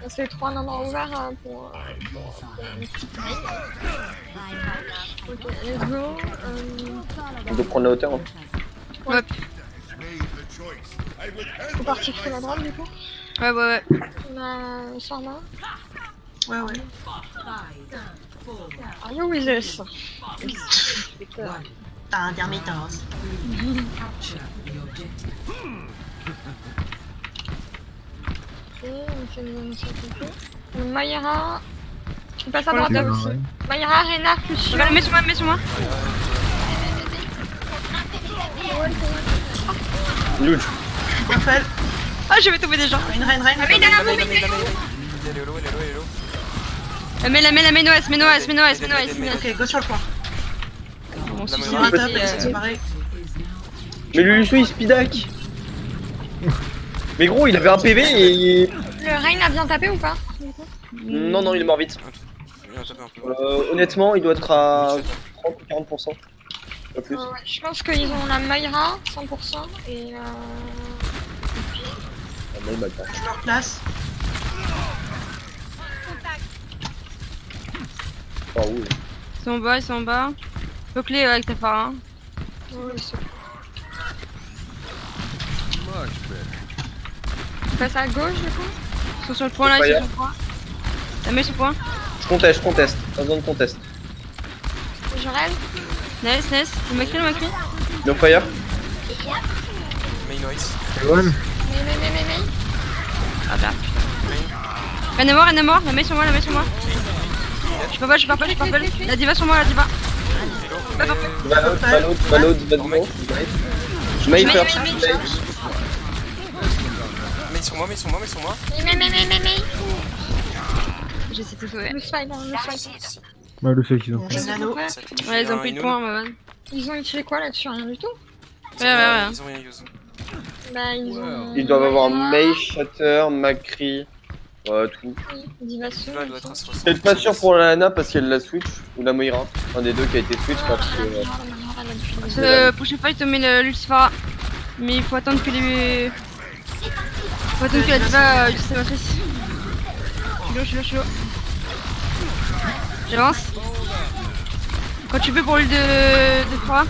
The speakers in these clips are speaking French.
C'est 3 endroits ouverts pour une petite raid. Ok, let's go. On peut prendre la hauteur. Hein. Ouais. Faut partir sur la droite du coup. Ouais. On a Sarma. Ouais. Are you with us? T'as intermittence. Ok, on fait une zone. Mayra. Tu passes à droite là aussi. Mayra, Reinhardt, plus sûr. Mets sur moi. Luge. Raphaël. Ah, je vais tomber déjà. Reine. Elle est Noès. Ok, go sur le point. Bon, si Sur un top, c'est c'est séparé. Mais Lulucho il speedac. Mais gros, il avait un PV et. Le Rein a bien tapé ou pas? Non, il est mort vite. Honnêtement, il doit être à 30 ou 40%. Pas plus. Ouais, je pense qu'ils ont la Mayra 100% et Ah, non, il m'a pas. Je me replace. Ah oui. Ils sont en bas. Faut clé avec ta phare. Hein. ouais, c'est- Much tu passes à gauche du coup? Ils sont sur le point là, ils sont sur le point. La mets sur le point. Je conteste. Pas besoin de conteste. Je rêve. Nice. Il m'a clé. No fire. Main noise. One. Mais. Ah bah putain. Elle est mort. La mets sur moi. Je peux pas. La diva sur moi, la diva. Valode, je mets first. Mets sur moi. Mais. J'essaie de te sauver. Le slide. Bah, le seul qu'ils ont. J'ai nano. Ouais, ils ont pris le point, ma vanne. Ils ont utilisé quoi là-dessus? Rien du tout? Ouais. Ils ont rien use. Bah ils ont... Ils doivent avoir Mei, Shatter, Macri. Ouais, tout. Divation. Là, elle doit être à 60. Peut-être pas sûr pour la Lana parce qu'elle la switch. Ou la Moira. Un des deux qui a été switch parce que. Prochaine fois, il te met l'Ultifara. Mais il faut attendre que les. Faut attendre que la diva utilise sa matrice. Je suis low. J'avance. Quand tu veux pour l'huile de froid.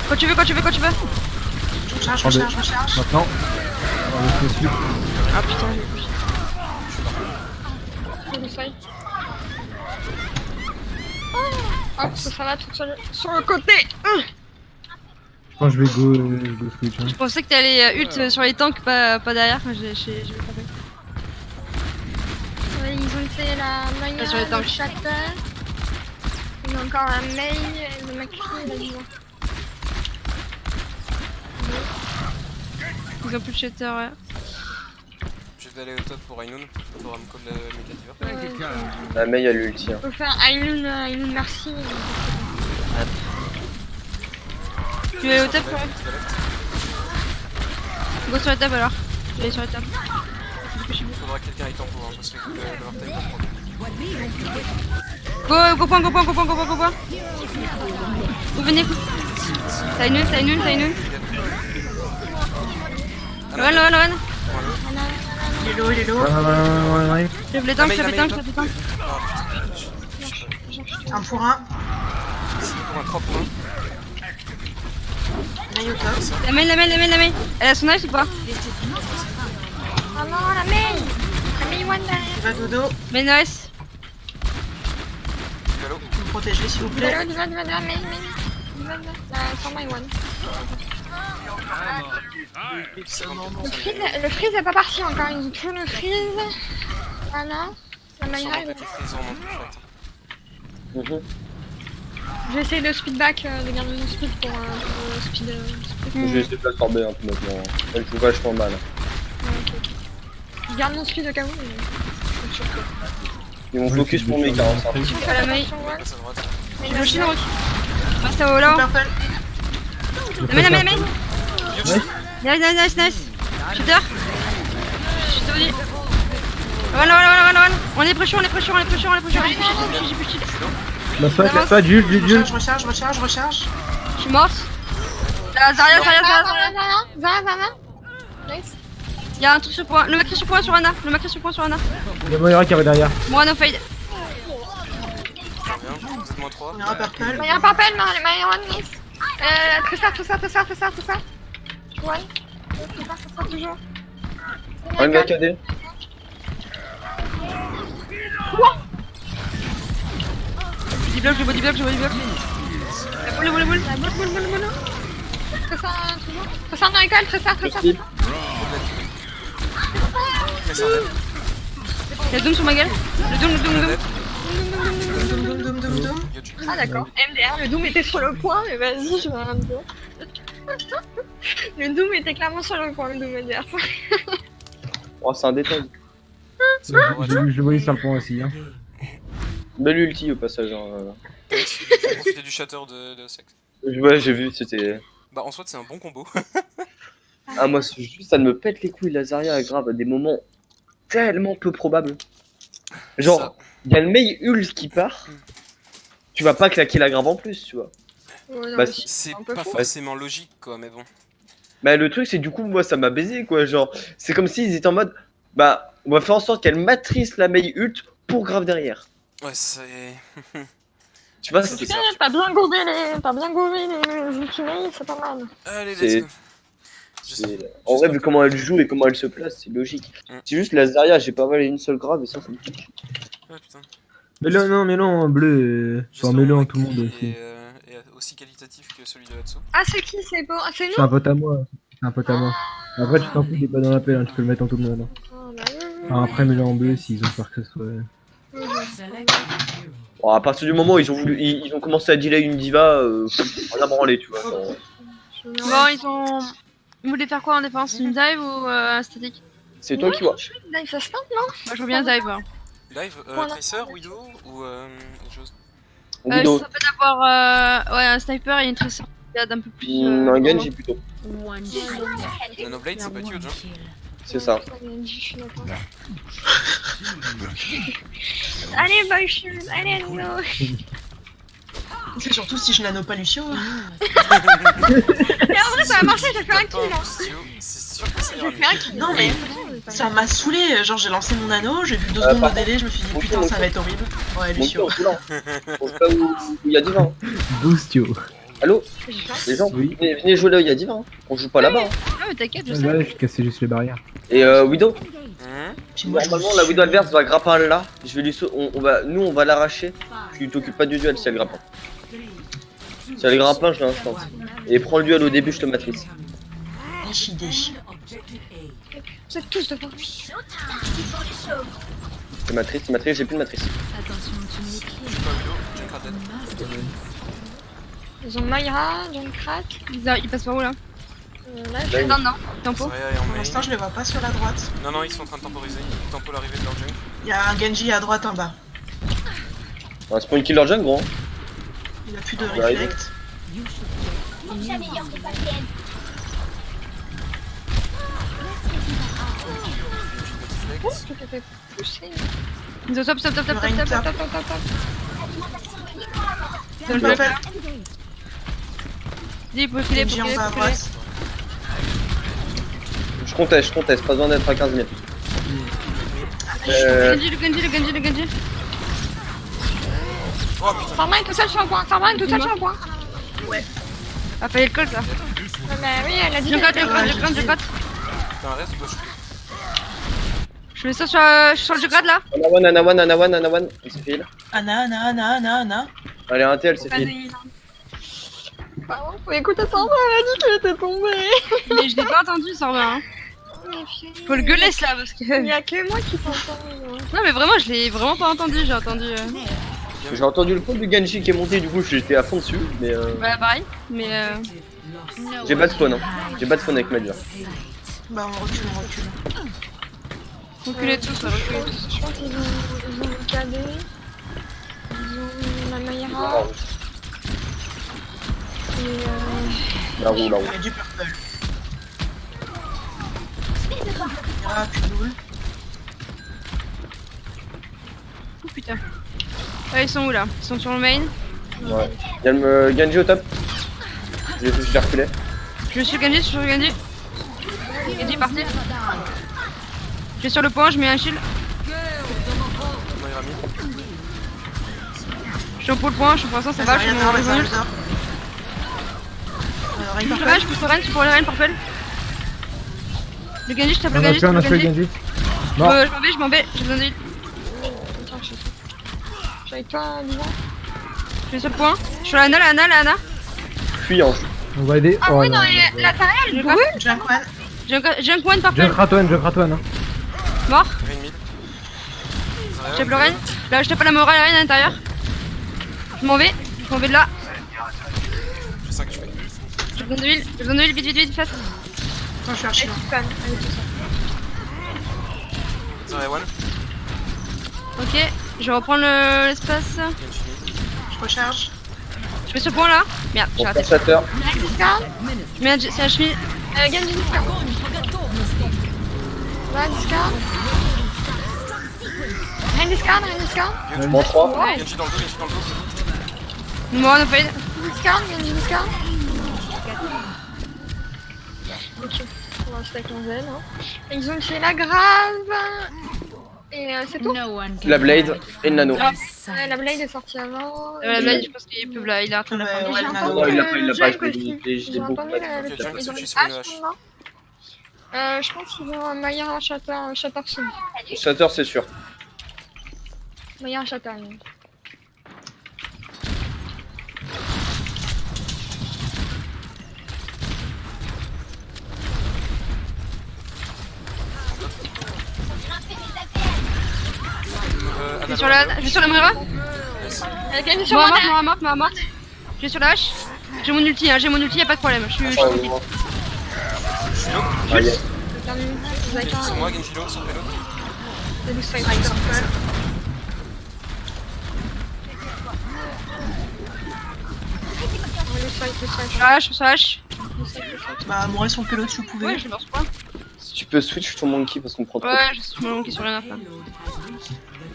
Quand tu veux. Recharge. Maintenant. On va le suivre. Ah putain, j'ai poussé. Le slide. Hop, ça va tout seul sur le côté. Je pense que je vais go switch. Hein. Je pensais que t'allais ult sur les tanks, pas derrière. J'ai pas fait. Ouais, ils ont essayé la Pas sur les Mayra, le tanks. Shatter. Ils ont encore la Mei, le Macri et la Diva. Ils ont plus de shatter, ouais. Je vais aller au top pour Ainun. Pour me call la méga diva. La Mei a l'ulti. Hein. On peut faire Ainun merci. Tu vas aller au top, ouais. Go sur le top alors. Je vais aller sur le top. Il faudra que quelqu'un aille tempo hein, parce que le time Go point. Vous venez. T'as une. Run. Il est low. Ouais. Je les tanks. Un pour un. Ici pour un 3 pour 1. Maille au top. La main. Elle a son knife ou pas? Oh non, la Mei! La Mei one derrière. Il va dodo. Mais nice. Gallo. Vous me protégez s'il vous plaît. Diva, Mei. La Sarma one. Le freeze est pas parti encore, ils ont toujours le freeze. Voilà. La Mayra est... J'essaie de speedback, de garder mon speed pour speed. Je vais essayer de l'absorber un peu maintenant. Elle joue vachement mal. Je garde mon speed au cas où. Ils vont focus pour méga. Hein, ça. Je fais la Mei. Passe à droite. Je me chine en route. Reste au là. Purple. La main. Nice. Shooter. Je te dis. Voilà. On est pression. J'ai plus. La swat, Jules. Recharge. Je suis morte. Zarya. Zara. Nice. Y'a un truc sur point. Le macré sur point sur Ana. Le macré sur point sur Ana. Il y a Moira qui arrive derrière. Moi, no fade. Très bien, vous êtes moins 3. On a un purple. Maya Papel, Maya One Miss. Tout ça. Ouais. Tout ça, toujours. Un gars KD. Je body block. La boule. Tout ça, toujours. Tout ça, dans l'école, tout ça. Merci. Très certain. Y'a Doom sur ma gueule. Le Doom. Dum. Yoju. Ah d'accord, MDR, le Doom était sur le point, mais vas-y, je vais rien dire. Le Doom était clairement sur le point, le Doom MDR. Oh, c'est un détail. Je le voyais sur le point aussi. Hein. Belle ulti au passage. J'ai profité du shatter de Sex. Ouais, j'ai vu, c'était. Bah en soi c'est un bon combo. Ah, moi, c'est juste, ça me pète les couilles, Lazaria, grave, à des moments tellement peu probables. Genre, Ça. il y a le Mei Hulk qui part. Tu vas pas claquer la grave en plus, tu vois. Ouais, non, Bah, mais si. C'est un peu pas faux. forcément logique quoi, mais bon. Bah, le truc, c'est du coup, moi, ça m'a baisé, quoi. Genre, c'est comme s'ils étaient en mode, bah, on va faire en sorte qu'elle matrice la Mei Hulk pour grave derrière. Ouais, c'est. Tu vois, En c'est tout cas, t'as bien gouré les ultimates, c'est pas mal. Allez, C'est- let's go. En vrai, vu comment elle joue et comment elle se place, c'est logique. C'est juste Lazaria, j'ai pas mal une seule grave et ça me pique. Ah putain. Mets-le en bleu. Enfin, mets-le en tout le monde Qui aussi. est aussi qualitatif que celui de Hatsu. Ah, c'est qui? C'est bon. Ah, c'est C'est nous? un pote à moi. Après, tu t'en fous, il est pas dans l'appel, hein, tu peux le mettre en tout le monde. Hein. Oh, bah, Enfin, après, mets-le en bleu s'ils ont peur que ce soit. Bon, à partir du moment où ils ont commencé à delay une diva, rien à branler, tu vois. genre. Bon, ils voulaient faire quoi en défense? Une dive ou un statique? C'est toi qui vois. Live, ça se tente, non? Moi, je veux bien dive. Hein. Live, Voilà. Tracer, Widow ou autre chose. Widow. Ça peut d'avoir un sniper et une tracer d'un peu plus. Un Genji plutôt. Nanoblade, c'est pas huge, hein. C'est ça. Allez, boy shoot, allez, no. C'est surtout si je nano pas Lucio. Et en vrai, ça a marché, j'ai fait un Pas kill. un Hein. Lucio, c'est sûr que ça ira J'ai mieux. fait un kill. Non, mais ça m'a saoulé. Genre, j'ai lancé mon nano, j'ai vu 2 par secondes de délai, je me suis dit contre, putain, ça va être horrible. Ouais, Mon Lucio. cœur au cas où il y a divin. Boostio. Allô les gens, Oui. venez jouer là où il y a divin. Hein. On joue pas là-bas. Hein. Ah, mais t'inquiète, je sais. Là, je cassais juste les barrières. Et Widow, Puis moi, je me normalement suis- la Widow adverse va grappin là. Je vais lui nous on va l'arracher. Tu t'occupes pas du duel si elle grappin. Si elle grappin, je l'instant. Et prends le duel au début, je te matrice. Déchidé. Vous êtes tous devant. C'est matrice, j'ai plus de matrice. Je suis pas Widow, j'ai pas dead. Ils ont Mayra, Junkrat. Ils passent par où là? Là, Là, Non, tempo. Zarya est en Pour main. l'instant, je les vois pas sur la droite. Non, ils sont en train de temporiser. Ils tempo l'arrivée de leur junk. Il y a un Genji à droite en bas. On va spawn kill leur jungle, gros. Il a plus de va arriver. reflect. Flex. tu t'es fait pousser. Ils ont top. Le rain tap. Dans le Purple. Dis, pour filer, Genji en bas à droite. Je conteste, pas besoin d'être à 15 000. Le Genji. Oh putain, Sarma est tout seul sur le point. Sarma est tout seul sur le point. Ah, fallait le colt là. Bah oui, elle a dit. Je gratte. putain, reste ou gauche. Je mets ça sur le grade là. Anawan, il s'est fait heal. Ana. Allez, un TL, c'est Pas fait de heal. heal. Pardon, faut écouter Sarma, elle a dit qu'elle était tombée. Mais je l'ai pas entendu, ça va. Hein. Faut le gueuler là parce que. Il y a que moi qui t'entends. Non, mais vraiment, je l'ai vraiment pas entendu. J'ai entendu. J'ai entendu le pont du Genji qui est monté, du coup j'étais à fond dessus, mais Bah, pareil. Mais. j'ai pas de spawn, hein. J'ai pas de spawn avec Madja. Bah, on recule. Reculez tous, là, reculez tous. Je pense qu'ils ont le KD. Ils ont la Mayra. Et La roue. Il y a du purple. Ah, plus de boule. Oh putain. Ah, ils sont où là? Ils sont sur le main. Ouais. Il y a le Genji au top. Je l'ai reculé. Je suis Genji. Genji parti. Je vais sur le point, je mets un shield. Moira mid. Je suis au point, je suis pour l'instant, ça va, je suis Rien, mon rien, ult. rien. Je pousse le Rein, je pousse le Rein, tu pourrais le Rein parfait. Le Genji, je tape le On a Genji, fait, je on a tape fait le le Genji. Genji. Mort. Je m'en vais, j'ai besoin d'huile. Attends, je suis avec toi, Lisa. Je vais sur le point. Je suis sur la Ana. Fuyant. On va aider. Ah Oh, oui, non, non, mais la Zarya, elle Je brûle. Junkwan. J'ai un coin parfait. Junk Ratoine, hein. Mort. Rein mid. Je tape le Rein. Là, je tape la morale, Rein à l'intérieur. Je m'en vais de là. J'ai 5 HP. J'ai besoin d'huile, vite, fast. Attends, je suis archi. Elle est spam, elle est tout ça. Zarya 1. Ok, je reprends l'espace. Genji mid. Je recharge. Je vais sur le point là. Merde, j'ai Bon, raté. passateur. Discard. Je mets c'est la chemise. Genji discard. Là, discard. Rien discard. Je prends 3. Genji dans le dos. Moi, on a failli. Discard, Genji discard. Ok, on va rester avec mon zen. Hein. Et ils ont tué la grave. Et c'est tout. La blade et le nano. Ouais, la blade est sortie avant. La blague, je pense qu'il peut là, il est en train de la Ouais, faire. ouais, J'ai le entendu Non, il l'a pas, le je Junk l'ai aussi. dit, j'ai J'ai beaucoup entendu pas. le Ok, Junk ils ont switch une sur une hache hache. maintenant. Je pense qu'ils ont Maya Shatter Shield. Shatter, c'est sûr. Maya Shatter. oui. Je vais sur la Moira. Genji sur Moira moi. morte. Je vais sur la hache. J'ai mon ulti, y'a pas de problème. Je suis Ouais, tranquille. ouais. Je suis low. Ah, yeah. Vous avez Genji sur pas moi, Genji low, sur vélo. de boost fight rider. Je suis sur la hache. Bah, mourir son pélo si vous pouvez. Ouais, je suis mort, quoi. Si tu peux switch ton monkey parce qu'on prend trop. Ouais, je suis mon qui sur la map là.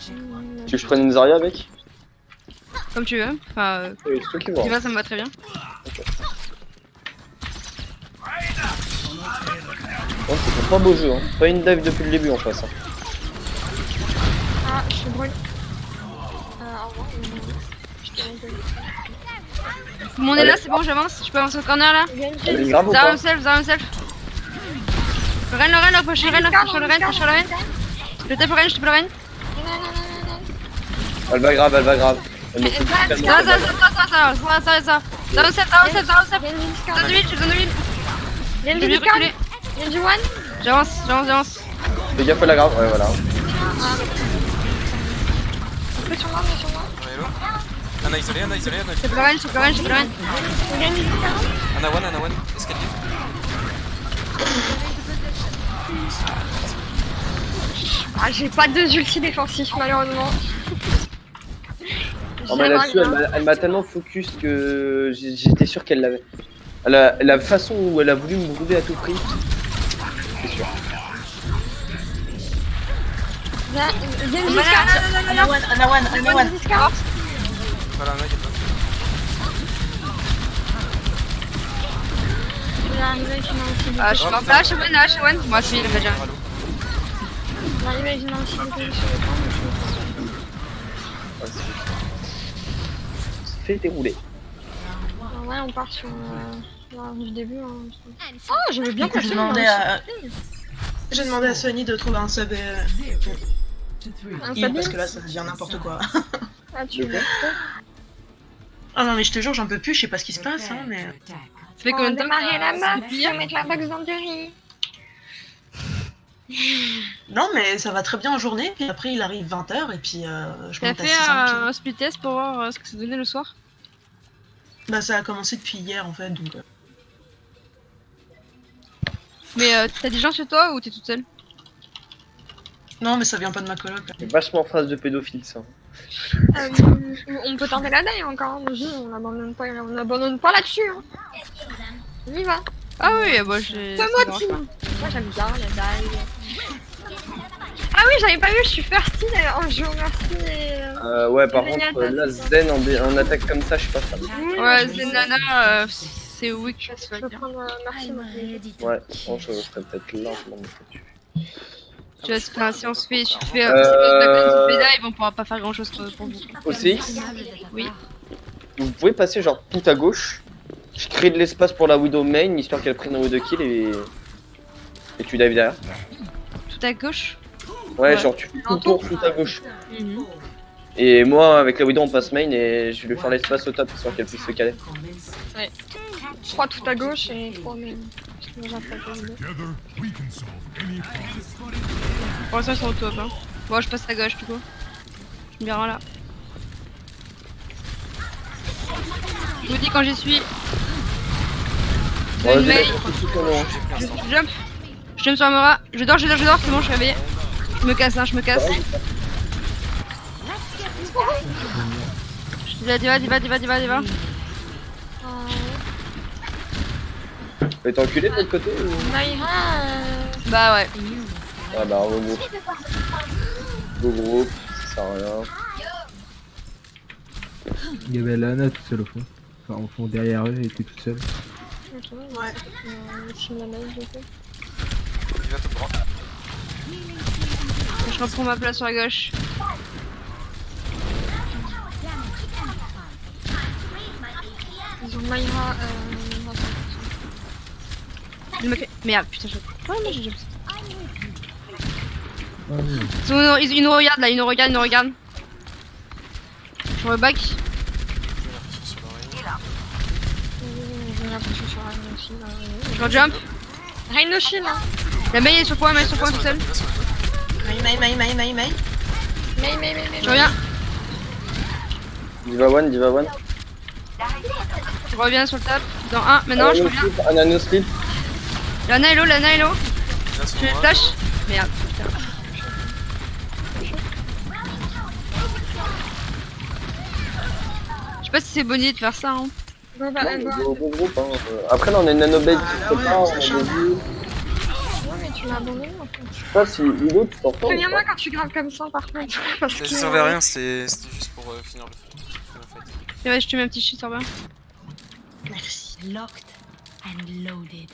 Tu veux que je prenne une Zarya avec? Comme tu veux. Enfin, Oui, c'est toi qui vois. Diva, ça me va très bien. Non, c'est pas beau jeu, hein. Pas une dive depuis le début en face. Hein. Ah, je brûle. Au revoir. Je t'ai entendu. Tout le monde est là, c'est bon, j'avance. Je peux avancer au corner là. Elle est grave ou pas? Zara himself. Le Rein, approche le Rein. Je tape le Rein, je tape le Rein. Elle va grave. Elle me fout Ça. tellement. Zara himself. J'ai besoin d'huile. Je vais reculer. Genji one. J'avance. Fais gaffe à la grave. Ouais, voilà. Fais sur moi. Ouais, hello. Ana isolé. Je tape le Rein. Genji discard. Ana one. Escalier. Ah, j'ai pas de ulti défensif malheureusement. Non, mais là-dessus, elle m'a tellement focus que j'étais sûr qu'elle l'avait. La façon où elle a voulu me brûler à tout prix, c'est sûr. Genji discard. Ana one. Discard. Voilà, Ana qui est pas. Je vais arriver, je mets un Ah, je suis morte là, je suis one. Moi, je suis déjà. Je vais arriver, je mets un petit peu sur le camp. Ouais, c'est fait dérouler. Ouais, on part sur du début. Hein. Oh, j'avais bien Du coup, j'ai continué. demandé à Sony de trouver un sub Un heal, sabine. parce que là ça devient n'importe quoi. Ah, tu veux. Ah non mais je te jure j'en peux plus, je sais pas ce qui se passe hein mais... Ça fait On combien va de temps démarrer la map, depuis faut mettre la box dans du riz. Non mais ça va très bien en journée, puis après il arrive 20h et puis je T'as monte à fait 6 un split test pour voir ce que ça donnait le soir? Bah ça a commencé depuis hier en fait donc... Mais t'as des gens chez toi ou t'es toute seule? Non mais ça vient pas de ma coloc. C'est vachement phrase de pédophile ça. On peut tenter la daille encore, hein. On abandonne pas là-dessus. Hein. On y va. Ah oui, bah j'ai... Ça motive. Moi j'aime bien la daille. Ah oui, j'avais pas vu, je suis firsty en jeu merci et... Ouais, par Génial, contre, là, Zen en attaque comme ça, je suis pas fan. Ouais, Zenana, c'est weak, ça Je va peux dire. prendre merci moi. Ouais, franchement, je serais peut-être largement mieux que tu. Tu vois, enfin, si on se fait, si tu fais, ils vont pas faire grand chose pour vous. OCX, Oui. vous pouvez passer genre tout à gauche. Je crée de l'espace pour la Widow main, histoire qu'elle prenne un ou deux kills et tu dives derrière. Tout à gauche. Ouais, Ouais. genre tu fais tout le tour tout à gauche. Et moi, avec la Widow, on passe main et je vais lui faire l'espace au top, histoire qu'elle puisse se caler. 3 tout à gauche et 3 mais. Déjà pas Pour l'instant, ils sont au top. Hein. Bon, je passe à gauche du coup. Je me verrai là. Je vous dis quand j'y suis. Bon, Une vas-y, mail. tout au long. Je jump. Je jump sur Amora. Je dors, c'est bon, je suis réveillé. Je me casse, hein, je me casse. Diva. Elle est enculée de l'autre côté ou... Mayra, Bah ouais. Ah bah, regroupe. Regroupe, ça sert à rien. Il y avait Lana tout seul au fond. Enfin, au fond derrière eux, elle était toute seule. ok, Ouais. c'est la mail du coup. Il va tout droit. Je reprends ma place sur la gauche. Ils ont Mayra, Il me fait. Merde, putain, je. Ouais, mais j'ai jump. Ah oui. Ils nous regardent là, ils nous regardent. Je reback. j'ai l'impression sur Rain aussi. Je rejump. Rain aussi là. La mail est sur point, tout seul. Maï. Mais. Je reviens. Diva one. Je reviens sur le top. Dans 1, maintenant je reviens. Un anneau slip. Lana hello. Là, Je sur le moi, flash. Merde, putain. Je sais pas si c'est bonne idée de faire ça. Hein. Go, bah, Beau groupe, hein. Après là on a une nanobase qui se prépare, on a des vues. ouais, mais tu l'as abandonné en fait. Je sais pas si Hugo tu t'en prends ou Préviens-moi pas. quand tu graves comme ça par contre. Parce ça que. servait à rien, c'était juste pour finir le fight. Ouais, je te mets un petit shit sur bas. Merci. Locked and loaded.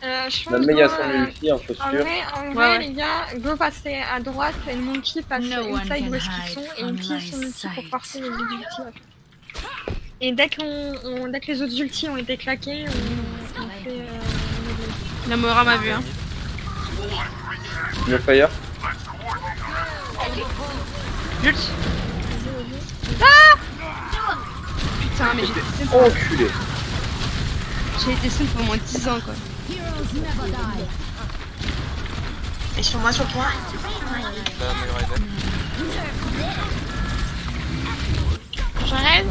Je La pense meilleure que, son ulti en chaussures. en vrai, Ouais. les gars, go passer à droite et le monkey passe No one inside can où est-ce qu'ils sont hide et from il pille my son ulti pour sight. forcer les autres ultis. en fait. Et dès que les autres ultis ont été claqués, on fait La Mora m'a vu. Hein. Le fire. Ult. Ah putain, mais Enculé. j'ai été seule pour au moins 10 ans quoi. Et sur moi, sur toi. La Megra est dead. J'arrête.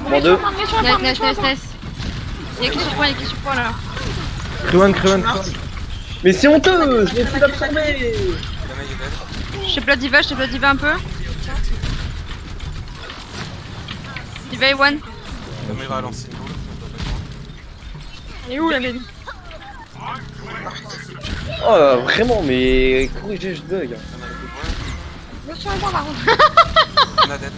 Bon deux. Nice. Il y a qui sur point, là. Crewan. Mais c'est honteux, je l'ai fait absorber. La Mei est dead. Je te plate diva un peu. Diva et one. La Megra a lancé une boule. Elle est où la baby? Oh là, vraiment, mais corrigez, je bug. Je suis en bas par contre. On a dead.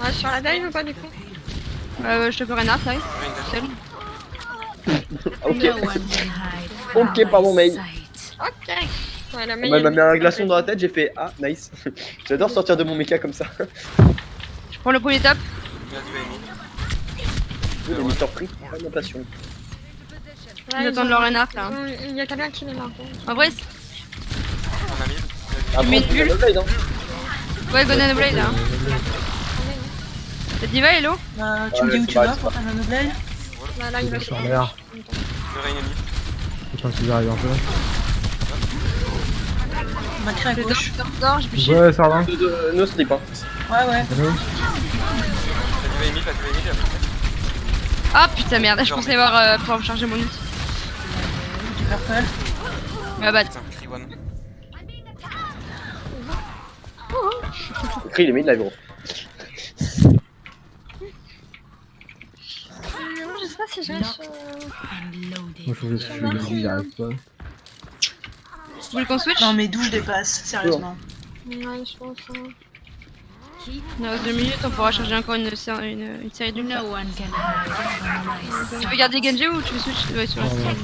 Ouais, sur la dive ou pas du coup? Je te peux rien ça seul. Ok, No one can hide ok, from pardon, my Mei. sight. Ok. Ouais, la On meilleure. m'a mis un glaçon dans la tête, j'ai fait ah, nice. J'adore sortir de mon mecha comme ça. Je prends le premier top. Il a du Amy. J'ai mis surpris, pas ma passion. J'attends de leur Reinhardt là. Il y a quelqu'un qui est là. En vrai, On a mid. Après, mets on fait une la blade, hein. ouais, Golden Blade là. La Diva hello. Tu me dis où c'est tu pas vas grave, pour ta nanoblade? Là, il va se Sur l'air. Le Rain est mid. Je pense qu'ils arrivent un peu. On va créer à Je gauche. dors, j'ai plus shit. Ouais, ça va. No slip, hein. Ouais. Allô La Diva est mid, après. Ah putain merde, je pensais avoir pouvoir charger mon ulti. Du purple. Ah bah Putain, Cri one. Le cri, il est mis de la gros. Je sais pas si je reste. And loaded. Moi, je suis ici, j'arrive pas. vous voulez qu'on switch? Non, mais d'où je dépasse, sérieusement. Ouais, je pense. Il reste 2 minutes, on pourra charger encore une série d'une. No one can hide from my Tu veux garder Genji ou tu veux switch sur la Ouais,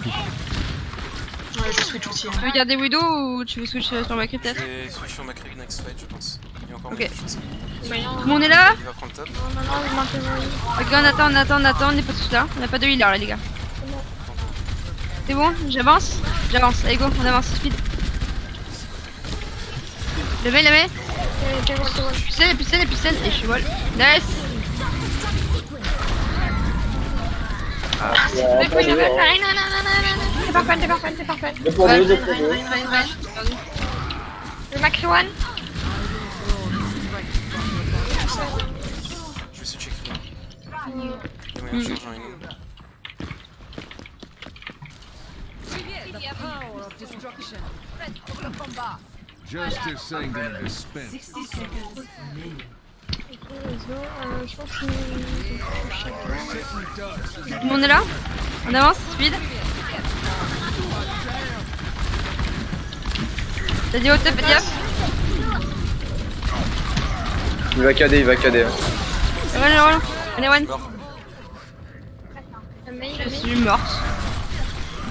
Ouais, je switch aussi. Tu veux garder Widow ou tu veux switch sur Macri Je peut-être? vais switch sur Macri next fight, je pense. Il y a encore Ok. quelque chose. Voyons. Tout le monde est là? Il va prendre top. Non, vous manquez moi. Ok, on attend, on n'est pas tous là. On n'a pas de healer là, les gars. C'est bon? J'avance? J'avance, allez go, on avance, speed. Le mail, pucelle, et je suis wall. Nice! C'est parfait. Et pour Ouais. deux, pour deux. Le max one. Je vais switch écrit. Il y a moyen de charger un Inoun. Justice saying to dispense. Je pense que Tout le monde est là? On avance, speed. T'as dit au top, fais gaffe. Il va cader, Roll. Allez, one. Mort. Je suis morte.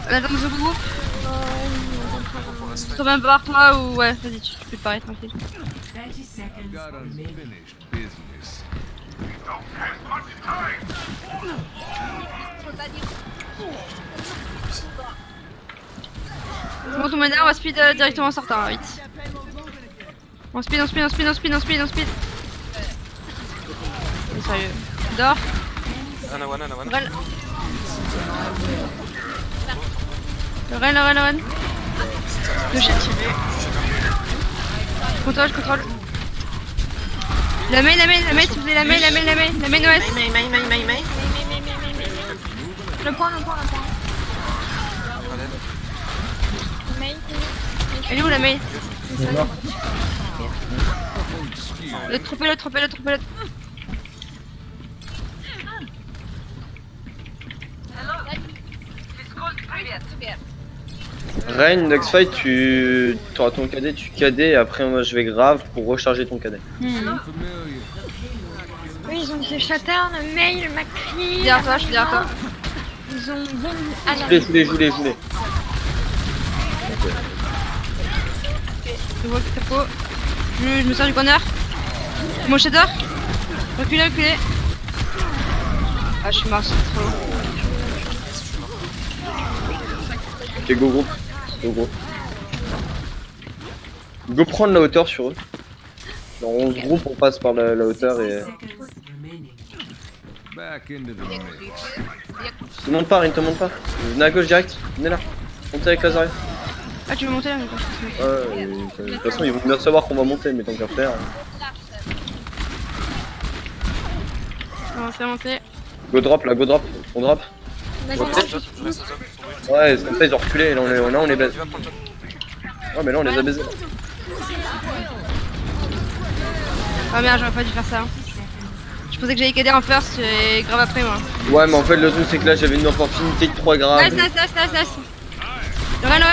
On attend ce groupe. Pour la Je fight. te remets par toi ou ouais, vas-y, tu peux te parler tranquille. Got unfinished business. C'est bon, tout le monde est là, on va speed directement en sortant, vite. On speed. Mais sérieux. Dors. Ana one. Ren. Que j'ai tiré. Contrôle. La main, s'il vous plaît, la main, OS. Maï. le point. Mail. Elle est où la main? Il est mort. L'autre trompé. Rain, next fight, tu auras ton cadet, tu cadets, et après moi je vais grave pour recharger ton cadet. Familiar. Oui, ils ont dit Shattern, Mail, Macri. Je suis derrière toi. Ils ont bon. Ah non. Joue les. Je vois que t'as faux. Je me sers du corner. Mon shader. Reculez. Ah, je suis mort, c'est trop long. Ok, go groupe. Go prendre la hauteur sur eux. Dans 11 groupes, on passe par la hauteur et... Back into the mix. Te monte pas, Rin, te monte pas. Venez à gauche direct, venez là. Montez avec la Zarya. Ah, tu veux monter là? Mais Ouais, de toute façon, ils vont bien savoir qu'on va monter, mais tant qu'à faire. on va faire monter. Go drop, on drop. D'accord. Ok. Je reste au top. Ouais, comme ça ils ont reculé, là on les baise. Tu vas prendre top. Ouais, mais là on les a baisés. Ah merde, j'aurais pas dû faire ça. Je pensais que j'allais cader en first et grave après moi. Ouais, mais en fait, le truc c'est que là j'avais une opportunité de 3 graves. Nice. Lorraine.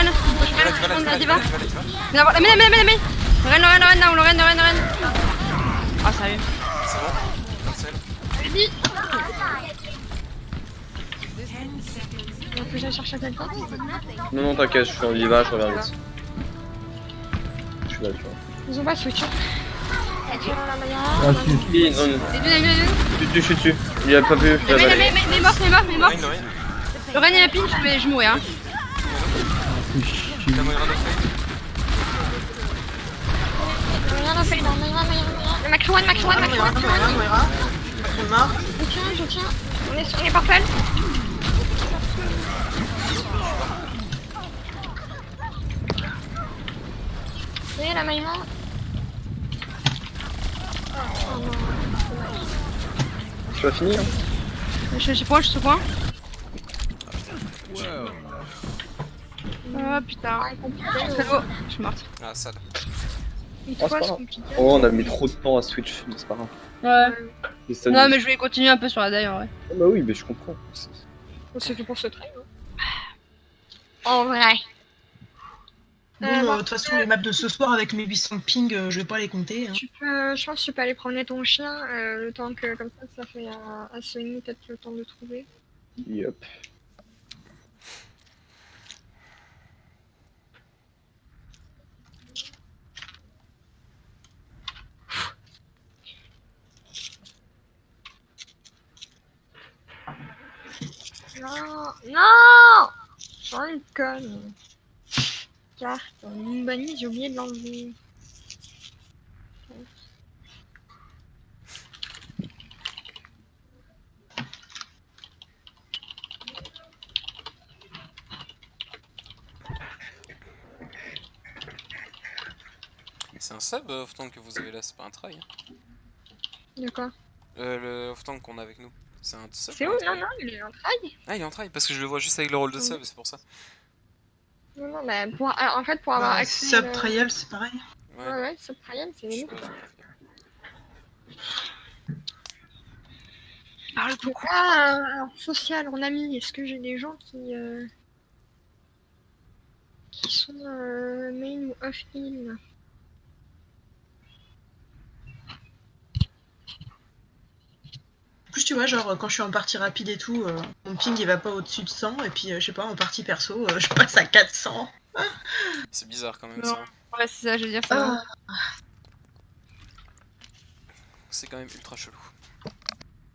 On a des bas. La main. Lorraine, down. Ah, sérieux. C'est bon. Cancel. Il faut que j'aille chercher quelqu'un. Non, t'inquiète, je suis en diva, je reviens vite. Je suis là, tu vois. Ils ont pas switch. Ah, si. Je suis dessus. Il a pas pu. Mais mort. Lorraine. Lorraine et la pin, je mourrais hein. La Moira no fight. Max one. Moira. Je suis mort. Je tiens. On est parfait. Oui, la Mayra. Tu vas finir. Je suis point. Well, Ah putain. Je suis morte. Ah, sad. Oh, c'est pas grave. Oh, on a mis trop de temps à switch, mais c'est pas grave. Ouais. Et ça Non nous- mais je voulais continuer un peu sur la die en vrai. Ah bah oui, mais je comprends. C'est tout pour ce train. En vrai. Bon, de toute façon, les maps de ce soir avec mes 800 ping, je vais pas les compter. Hein. Je pense que tu peux aller promener ton chien le temps que comme ça fait à Sony peut-être le temps de trouver. Yup. Non, non, j'en ai une conne. Carte, une bannie, j'ai oublié de l'enlever. C'est un sub off-tank que vous avez là, c'est pas un try. Hein. De quoi? Le off-tank qu'on a avec nous. C'est un sub. C'est où? Non, non, il est en trail. Ah, il est en try parce que je le vois juste avec le rôle de sub, c'est pour ça. Non, non, mais en fait, pour avoir Bah, accès. sub trial, c'est pareil. Ouais, ouais, sub trial, c'est Je sais mieux. pas, j'ai pas fait. Parle beaucoup. Alors, social, en ami, est-ce que j'ai des gens qui sont main ou off-in? En plus, tu vois, genre, quand je suis en partie rapide et tout, mon ping il va pas au-dessus de 100, et puis, je sais pas, en partie perso, je passe à 400. C'est bizarre quand même Non. ça. Ouais, c'est ça, je veux dire ça. C'est quand même ultra chelou.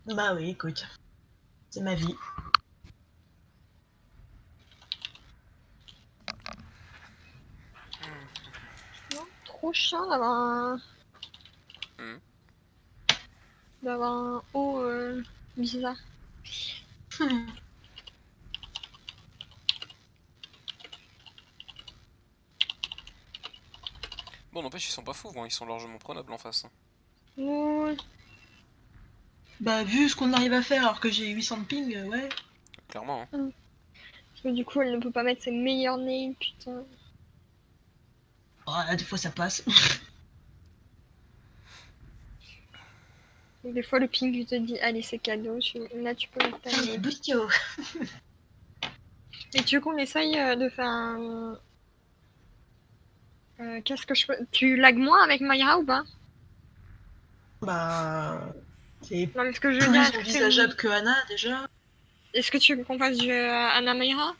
Bah oui, écoute, c'est ma vie. Non, trop chiant d'avoir un haut bizarre. Bon, n'empêche, ils sont pas fous, hein. Ils sont largement prenables en face. Hein. Ouais. Bah, vu ce qu'on arrive à faire alors que j'ai 800 de ping, ouais. Clairement. Hein. Parce que du coup, elle ne peut pas mettre ses meilleurs nails, putain. Oh, là, des fois ça passe. Et des fois, le ping lui te dit, allez, c'est cadeau, là, tu peux mettre ta Allez, boutio. Et tu veux qu'on essaye de faire un... qu'est-ce que je peux... Tu lags moins avec Mayra ou pas? Bah, c'est Non, mais ce que je veux plus dire, est-ce que envisageable que Anna, déjà. est-ce que tu veux qu'on fasse du Anna Mayra?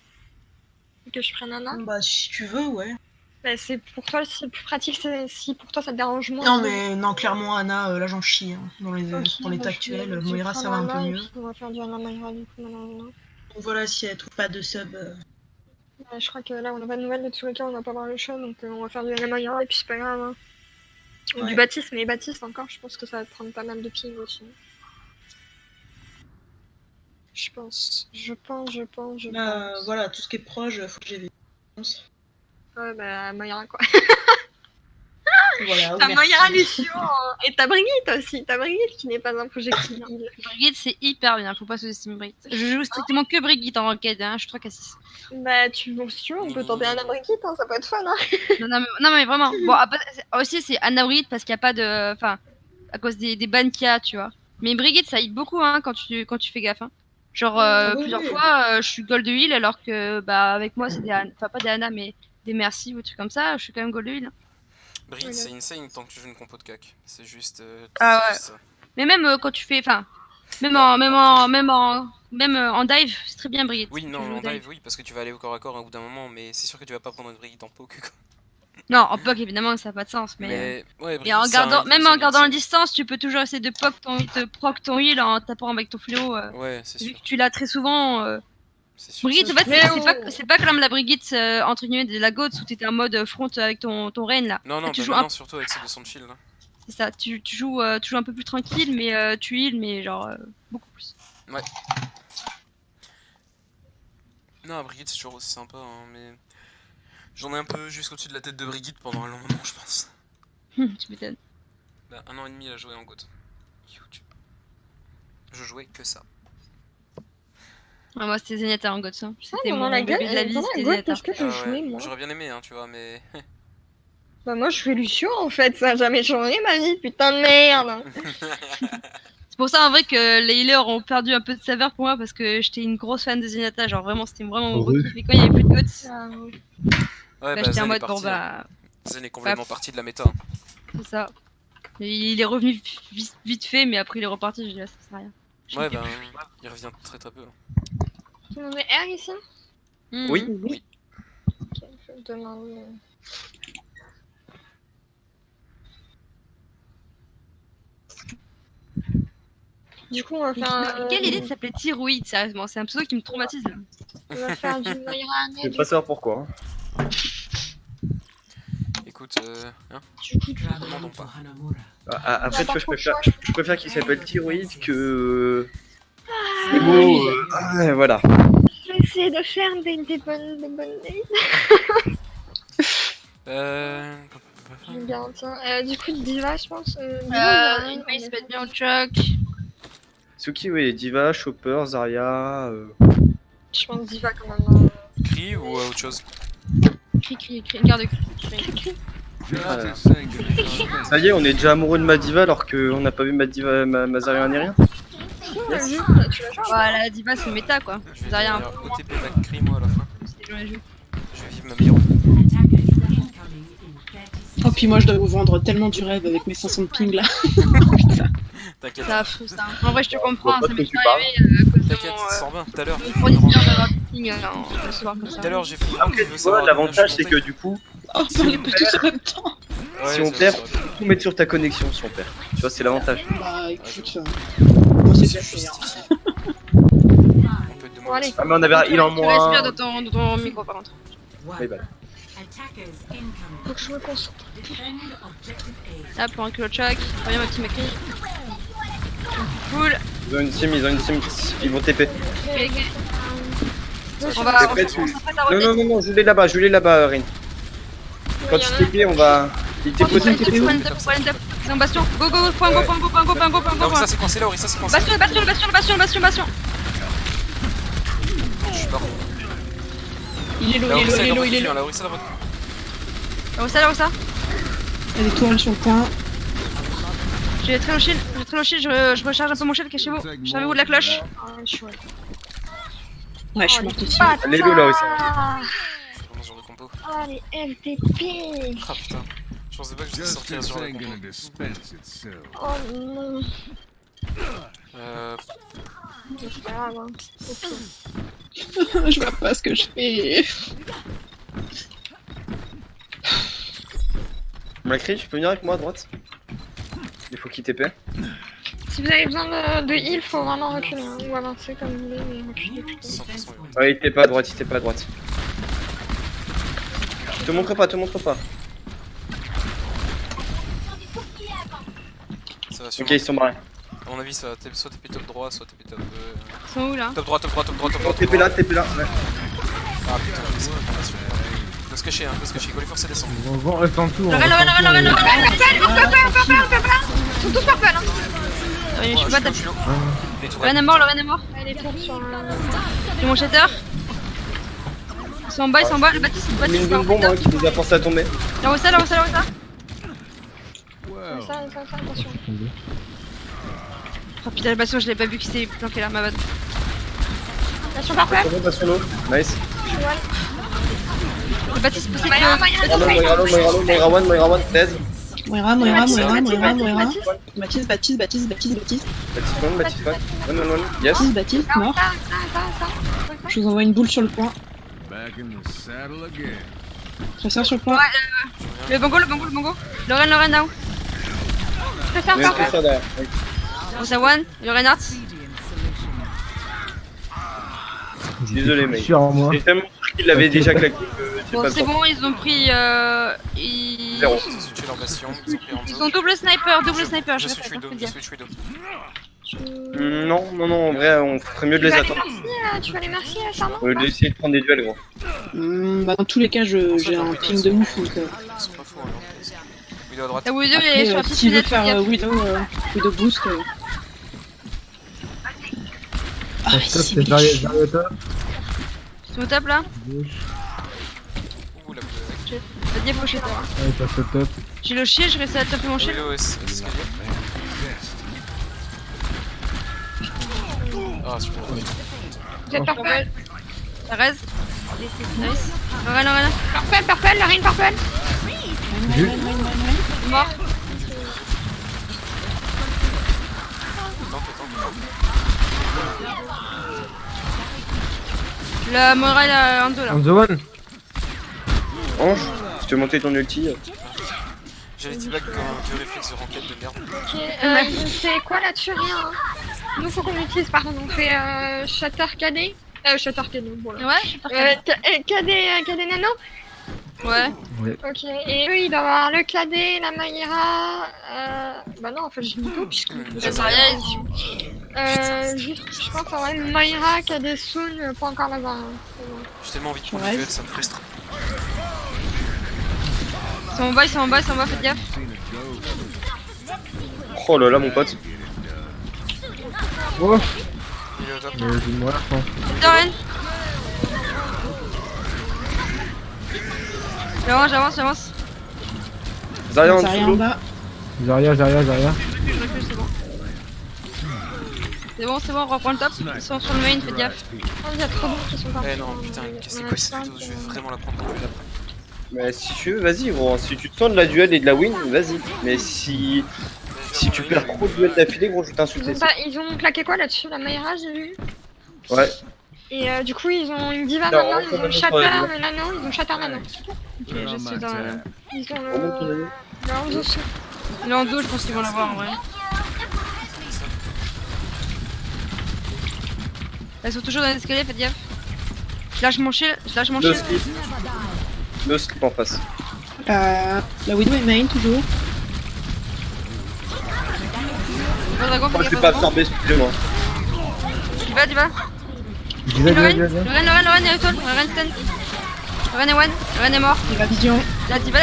Que je prenne Anna? Bah, si tu veux, ouais. Bah, c'est pour toi, c'est plus pratique si pour toi ça te dérange moins. Non, mais non, clairement, Anna, là j'en chie. Hein. Dans Ok, l'état bah, actuel, je vais Moira ça va prendre un peu Anna, et mieux. puis on va faire du Anna Mayra du coup malheureusement. Donc voilà, si elle trouve pas de sub. Ouais, je crois que là on n'a pas de nouvelles de tous les cas, on va pas voir le show donc on va faire du Anna Mayra et puis c'est pas grave. Hein. Ouais. Du Baptiste, mais Baptiste encore, je pense que ça va te prendre pas mal de ping aussi. Je pense. Bah, voilà, tout ce qui est proche, faut que j'évite. Ouais, bah Mayra quoi. Voilà, T'as merci. Mayra, Lucio et t'as Brigitte aussi, t'as Brigitte qui n'est pas un projectile. Brigitte, c'est hyper bien, faut pas sous-estimer Brigitte. Je joue strictement que Brigitte en ranked, hein, je suis 3K6. Bah si tu veux, on peut tenter Anna Brigitte, hein, ça peut être fun hein. Non, mais vraiment. Bon, après, aussi, c'est Anna Brigitte parce qu'il n'y a pas de. Enfin, à cause des bans qu'il y a, tu vois. Mais Brigitte, ça aide beaucoup hein, quand tu fais gaffe. Hein. Genre, Oui, plusieurs oui. fois, je suis gold de heal alors que, bah, avec moi, c'est des. Enfin, pas des Anna, mais des merci ou des trucs comme ça, je suis quand même gold de heal. Hein. Brigitte, Voilà. c'est insane tant que tu joues une compo de cac. C'est juste. Ah c'est ouais. juste ça. Mais même quand tu fais. Enfin, même en dive, c'est très bien Brigitte. Oui, si tu non, joues en au dive, oui, parce que tu vas aller au corps à corps un bout d'un moment, mais c'est sûr que tu vas pas prendre une Brigitte en poke. Quoi. Non, en poke, évidemment, ça n'a pas de sens. Mais ouais, et Brigitte, en c'est un gardant, heal même de en zone gardant la insane. distance, tu peux toujours essayer de proc ton heal en tapant avec ton fléau. Ouais, c'est Vu sûr. que tu l'as très souvent. C'est sûr. Brigitte, c'est en fait, sûr. c'est pas comme la Brigitte entre guillemets de la Goats où t'étais en mode front avec ton Rain là. Non, Là, non, tu bah joues maintenant, surtout avec celle de son shield. Hein. c'est ça, tu joues un peu plus tranquille, mais tu heal, mais genre beaucoup plus. Ouais. Non, Brigitte, c'est toujours aussi sympa, hein, mais. J'en ai un peu jusqu'au-dessus de la tête de Brigitte pendant un long moment, je pense. Tu m'étonnes. Bah, 1 an et demi à jouer en GOAT. Huge. Je jouais que ça. Ouais, moi, c'était Zenyatta en Goats. Hein. C'était pendant mon la bébé de la vie, c'était Zenyatta. qu'est-ce que je jouais moi? J'aurais bien aimé, hein, tu vois, mais. Bah moi je jouais Lucio en fait, ça a jamais changé ma vie, putain de merde. C'est pour ça en vrai que les healers ont perdu un peu de saveur pour moi parce que j'étais une grosse fan de Zenyatta, genre vraiment c'était vraiment mon gros kiff. Et quand il y avait plus de Goats, Ouais, Là, bah, j'étais en Zen est mode, parti. bon, bah, Zen est complètement parti de la méta. c'est ça. Et il est revenu vite fait, mais après il est reparti, je dis, là, ça sert à rien. Ouais, bah, il revient très très peu. Tout le monde est R ici? Oui. Oui. Ok, je demande. Du coup, on va faire. Quelle idée de s'appeler Thyroïde, sérieusement, c'est un pseudo qui me traumatise. Là. On va faire du Moira Je vais pas savoir pourquoi. Écoute, hein, Du coup, demandons pas. Après, tu vois, je préfère qu'il s'appelle Thyroïde que. Ah, Bon, ouais, voilà. je vais essayer de faire des bonnes days. J'aime bien, tiens. Du coup, Diva, je pense. Il va se mettre bien au choc. Suki, oui, Diva, Chopper, Zarya. Je pense Diva quand même. Cri ou autre chose? Cri, garde cri. Justice saying that it is offensive. Ça y est, on est déjà amoureux de ma Diva alors qu'on n'a pas vu ma Diva, ma Zarya ni rien. Voilà, Diva, c'est méta quoi. Je vais Zarya, un dire peu OTP McCree moi à la fin. c'est dans les jeux. Je vais vivre ma meilleure. Oh, puis moi, je dois vous vendre tellement du rêve avec mes 500 de ping là. T'inquiète, Ça frustre. Hein. En vrai, je te comprends, Vois pas ça de m'est quoi tu pas parles. arrivé à cause de t'inquiète, mon, sors bien. Tout à l'heure. mon fournisseur d'avoir du ping le soir comme ça. Tout à l'heure, j'ai fait. Après, tu vois, l'avantage c'est que du coup, Oh, on les peut tous en même temps. si on perd, tout mettre sur ta connexion si on perd. Tu vois, c'est l'avantage. Bah, écoute, moi, c'est déjà fait. Hein. On peut te Bon, allez. demander. Ah, mais on avait il en Tu respires moins. dans ton micro par contre. Oui, bah. Faut que je me concentre. Là, pour un culot choc. Reviens, ma petite McCree. Cool. Ils ont une team, ils vont TP. On va. Après, On tu- s'apprête à Non, roter. non, je l'ai là-bas, Rin. Quand il TP, on va. Il TP Point aussi. up. Ils ont bastion. Go, point go. Orisa c'est coincé là, Orisa c'est coincé. Bastion. Je suis mort. Il est low, La il est Orisa low, il est low, dans il est votre low. client, la Orisa dans votre. Là où ça. Il y a des tourelles sur le point. J'ai très low shield, je recharge un peu mon shield, cachez-vous. Servez-vous de la cloche. Ouais, je suis morte aussi. Elle est low là aussi. Ah, Je suis vraiment sur le compo. les LTP. Ah putain. Je pensais pas que j'étais sorti Justice sur le ain't compo. gonna dispense itself. Oh non. C'est pas grave, hein. Je vois pas ce que je fais. Macri, tu peux venir avec moi à droite? Il faut qu'il TP. Si vous avez besoin de heal, faut vraiment reculer hein, ou avancer comme vous voulez, mais reculer plutôt. 100% Ouais, il était pas à droite, Te montre pas. Ça va Ok, sûrement. ils sont barrés. À mon avis, ça va soit TP top droit, soit TP top. Ils sont où là? Top droit. TP là, ouais. Ah putain, je sais pas. Faut se cacher, go les forcer à descendre. On va reste en dessous. Lorraine. Ils sont tous purple hein. Je suis pas tapé. Lorraine est mort. Elle est pour sur J'ai mon shatter. Ils sont en bas, le Baptiste Il met une bonne bombe hein, qui nous a pensé à tomber. Là où ça. Well, ça, attention. Oh putain, le bastion, je l'ai pas vu qu'il s'est planqué là, ma bad. Attention par terre. C'est bon, pas sur l'eau. Nice. Le Baptiste, possible Moira, Moira one, dead. Moira. Baptiste. Baptiste one. Yes. Baptiste, mort. Je vous envoie une boule sur le point. back in the saddle again. Chasseur sur le point. Le bongo. Lorraine, now. C'est ça, Il y a un chasseur derrière. Oui. Rosa one, Lorraine Hart. Désolé, mec. Sûr en moi. J'ai tellement cru qu'il l'avait déjà claqué que j'ai Bon, pas le c'est temps. bon, ils ont pris. Ils Zéro. Ils ont tué leur bastion, ils ont pris Ils Hanzo. sont double sniper, Je je switch répète, Widow, hein, je faut le dire. switch Widow. Non, en vrai, on ferait mieux de les attendre. Tu vas les merci, Charmant. D'essayer de prendre des duels, gros. Bah, dans tous les cas, j'ai un ping de ouf. Donc, Ils sont pas fous, hein. Widow à droite. La Widow, elle est sur la après, petite s'il veut fenêtre. faire regarde. Widow boost. Ah, Stop, c'est c'est Zarya bitch. au top. Ils sont au top là. Gauche. Ouh, la Widow avec. Pas de défaut chez toi. Ouais, passe au top. J'ai le shield, je réussis à taper mon shield. Widow escalier. Ah, super. Vous êtes parfait. Ça reste. Nice. Lorraine. Purple, la reine purple. Mort. La Moira, la Ando là. On the one. Ange, si tu veux monter ton ulti. J'avais dit back comme un vieux réflexe de ranked de merde. Ok, c'est quoi là-dessus? Rien. Hein. Nous, faut qu'on utilise, par contre, on fait Shatter KD. Shatter KD, voilà. Ouais, je suis partie. KD Nano. Ouais. Ok, et eux, ils doivent avoir le KD, la Mayra. Bah non, en fait, j'ai mis tout, puisque. Ça sert à rien. Juste, je pense, ouais, Mayra, KD Soon, pas encore là-bas. Hein. J'ai tellement envie de prendre le duel, ça me frustre. Ils sont en bas, faites gaffe. Oh là là, mon pote. Oh, Il est au top. mais j'ai moi je pense. Lorraine. J'avance. Zarya en Zarya en dessous. bas. Zarya. Je recule, c'est bon, on reprend le top. Ils sont sur le main, faites gaffe. Oh, il y a trop de gens qui sont partis. Eh non, putain, c'est quoi cette vidéo? Je vais vraiment la prendre en duel après. Mais si tu veux, vas-y gros. Si tu te sens de la duel et de la win, vas-y. Mais si tu perds trop de duels d'affilée, gros, je vais t'insulter. Ils ont claqué quoi là-dessus? La Mayra, j'ai vu. Ouais. Et du coup, ils ont une diva Non, maintenant, ils ont on le Shatter, le Nano, ils ont Shatter Nano. Ok, je suis dans Ils ont Remonte ton le anneau. Hanzo Soon. L'Ando, je pense qu'ils vont l'avoir en vrai. Elles sont toujours dans l'escalier, faites gaffe. Je lâche mon shield. Deux slip. Deux slip en face. La Widow est main toujours. Bon, dragon, Oh, faites je gaffe. vais pas absorber, excusez-moi. Tu vas. Vas-y. Lorraine est auto. Lorraine stun. Lorraine est one. Lorraine est mort. Il va vision. La diva.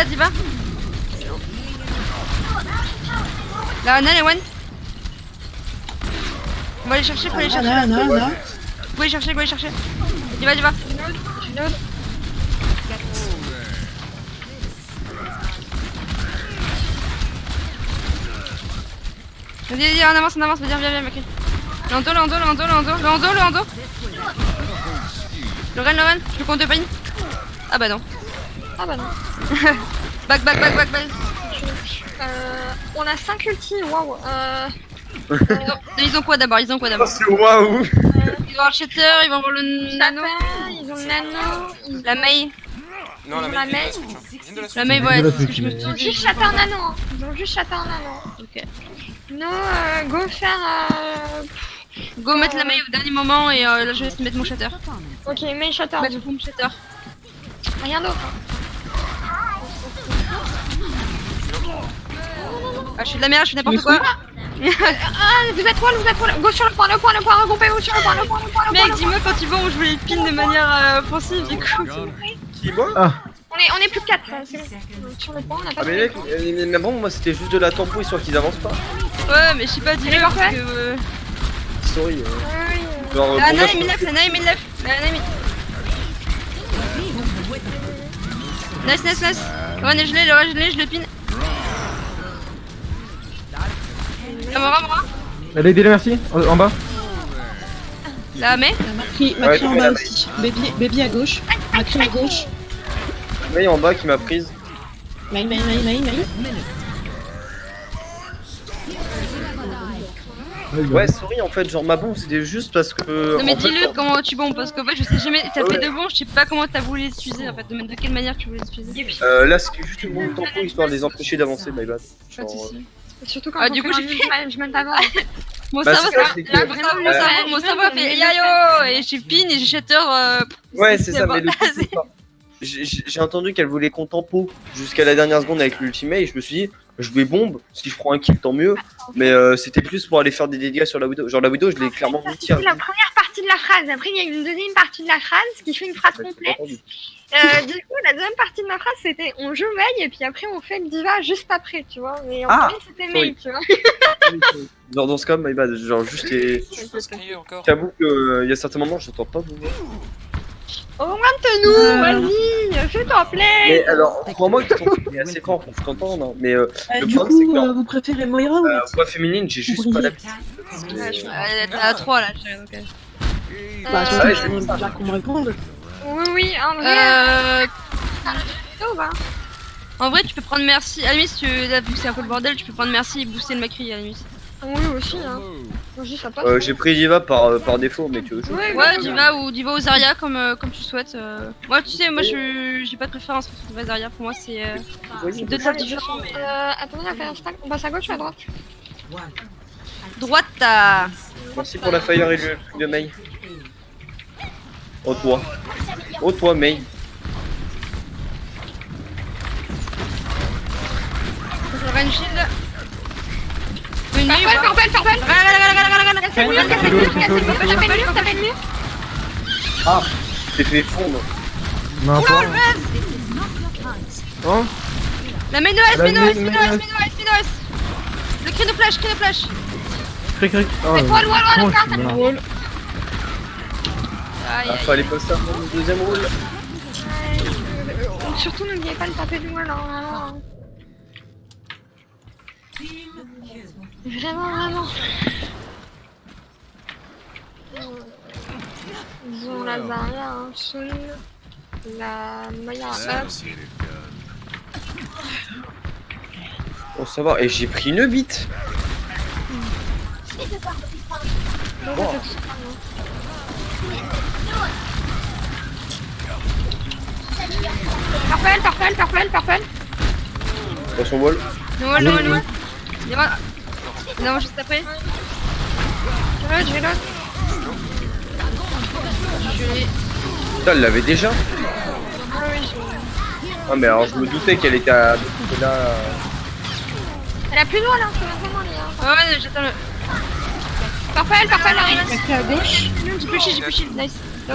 La Ana elle est one. On va aller chercher, faut aller chercher. Anna. Go aller chercher. Diva. Vas-y, on avance, viens, Macri. L'Ando. Lorraine, je compte de pain. Ah bah non. Back. On a 5 ultis, waouh. Ils ont quoi d'abord Oh, c'est waouh. Ils vont avoir Shatter, ils vont avoir le Nano. Ils ont le Nano, ils La Mei. Non, la La main, Mei. viens de la La Mei, ouais, c'est ce que je me suis ont dit. juste Shatter Nano. Hein. Ils ont juste Shatter Nano. Ok. Non, go faire. Go mettre la Mei au dernier moment et là je vais mettre mon Shatter. Ok, mais Shatter. Mettre mon Shatter. Rien d'autre. Ah, je fais de la merde, je fais n'importe quoi. Vous êtes wall. Go sur le point, regroupez-vous sur le point. Mec, dis-moi quand tu vas où je voulais pin de manière offensive, du coup. Qui moi? On est plus que 4. Sur le point, on a pas Ah, mais mec, mais bon, moi c'était juste de la tempo histoire qu'ils avancent pas. Ouais, mais je sais pas, dis-le parce parfait. que. Sorry. Oui. Genre, La pour moi, Ana est mid-left, Nice. Lorraine est gelée, je le pin. Mora. Elle a aidé, merci. En bas. La Mei. Macri Ouais, en mais bas la aussi. Baby à gauche. Macri à gauche. Mei en bas qui m'a prise. Main. Ouais, sorry, en fait, genre ma bombe c'était juste parce que. Non mais en fait, dis-le comment tu bombes parce qu'en fait je sais jamais, t'as fait deux bombes, je sais pas comment t'as voulu les utiliser en fait, de quelle manière tu voulais les utiliser. là c'était juste une bombe tempo histoire de les empêcher d'avancer, my bad. Pas de Genre, soucis. Surtout quand Ah, on du coup, fait j'ai un fait- management avant. Mon Bah, cerveau, c'est ça, ça- c'est que- là, mon cerveau a fait yayo et j'ai pin et j'ai shatter. Ouais, c'est ça, là-bas. mais le truc, c'est pas. J'ai entendu qu'elle voulait qu'on tempo jusqu'à la dernière seconde avec l'ultimate et je me suis dit, je vais bombe, si je prends un kill tant mieux, mais c'était plus pour aller faire des dégâts sur la Widow. Genre la Widow, je l'ai clairement mis tir. C'est la première partie de la phrase. Après, il y a une deuxième partie de la phrase qui fait une phrase complète. Du coup, la deuxième partie de ma phrase, c'était on joue Mei et puis après on fait le diva juste après, tu vois. Mais en Ah, premier, c'était sorry. Mei, tu vois. Genre dans ce cas, my bad, genre juste et. Faut se crier encore. J'avoue qu'il y a certains moments, j'entends pas vous. Augmente-nous, vas-y, s'il te plaît. Mais alors, crois-moi que ton truc est assez fort pour que je t'entende, hein, mais le Du problème c'est coup, que vous préférez Moira ou voix féminine, j'ai juste pas l'habitude. Elle est à 3 là, je dirais, donc. Bah, ouais, je je vais déjà qu'on me réponde. Oui, en vrai. Oh, bah. En vrai, tu peux prendre merci. À la limite, si tu là, vu que c'est un peu le bordel, tu peux prendre merci et booster le Macri à la limite. Oui, aussi, hein. Moi, je dis ça passe. J'ai pris Diva par défaut, mais tu veux. Ouais, Ouais, Diva ou Zarya comme tu souhaites. Moi, tu sais, moi j'ai pas de préférence pour Diva Zarya. Pour moi, c'est deux tables différentes. Attendez, on fait un stack. On passe à gauche ou à droite? Droite, t'as. Merci pour la fire et le truc de Mei. Oh toi. Oh toi Mei. J'aurai une shield. Une nuit, Farfel. T'as fait le mur. Ah, t'es fait fondre. Non, pas. Hein? La main de La S, main- Le cri de flash. Cric. Oh, C'est toi, loin, con, le je suis carte. mort. Aïe, Ah, aïe. fallait pas ça pour le deuxième rôle. Surtout, n'oubliez pas de taper du wall, hein. Vraiment. Ils ont la Zarya, hein, Soul, la Maya up. That'll get it done. Bon, ça va. Et j'ai pris une bite. Farfel. Dans son wall. No. Non, juste après. Je vais l'autre. Putain, elle l'avait déjà. Ah, mais alors je me doutais qu'elle était à. Là. Elle a plus de wall, hein, c'est vraiment lié. Ouais, j'attends le. Farfel, arrive. Macri à gauche. J'ai plus shield, nice. Non.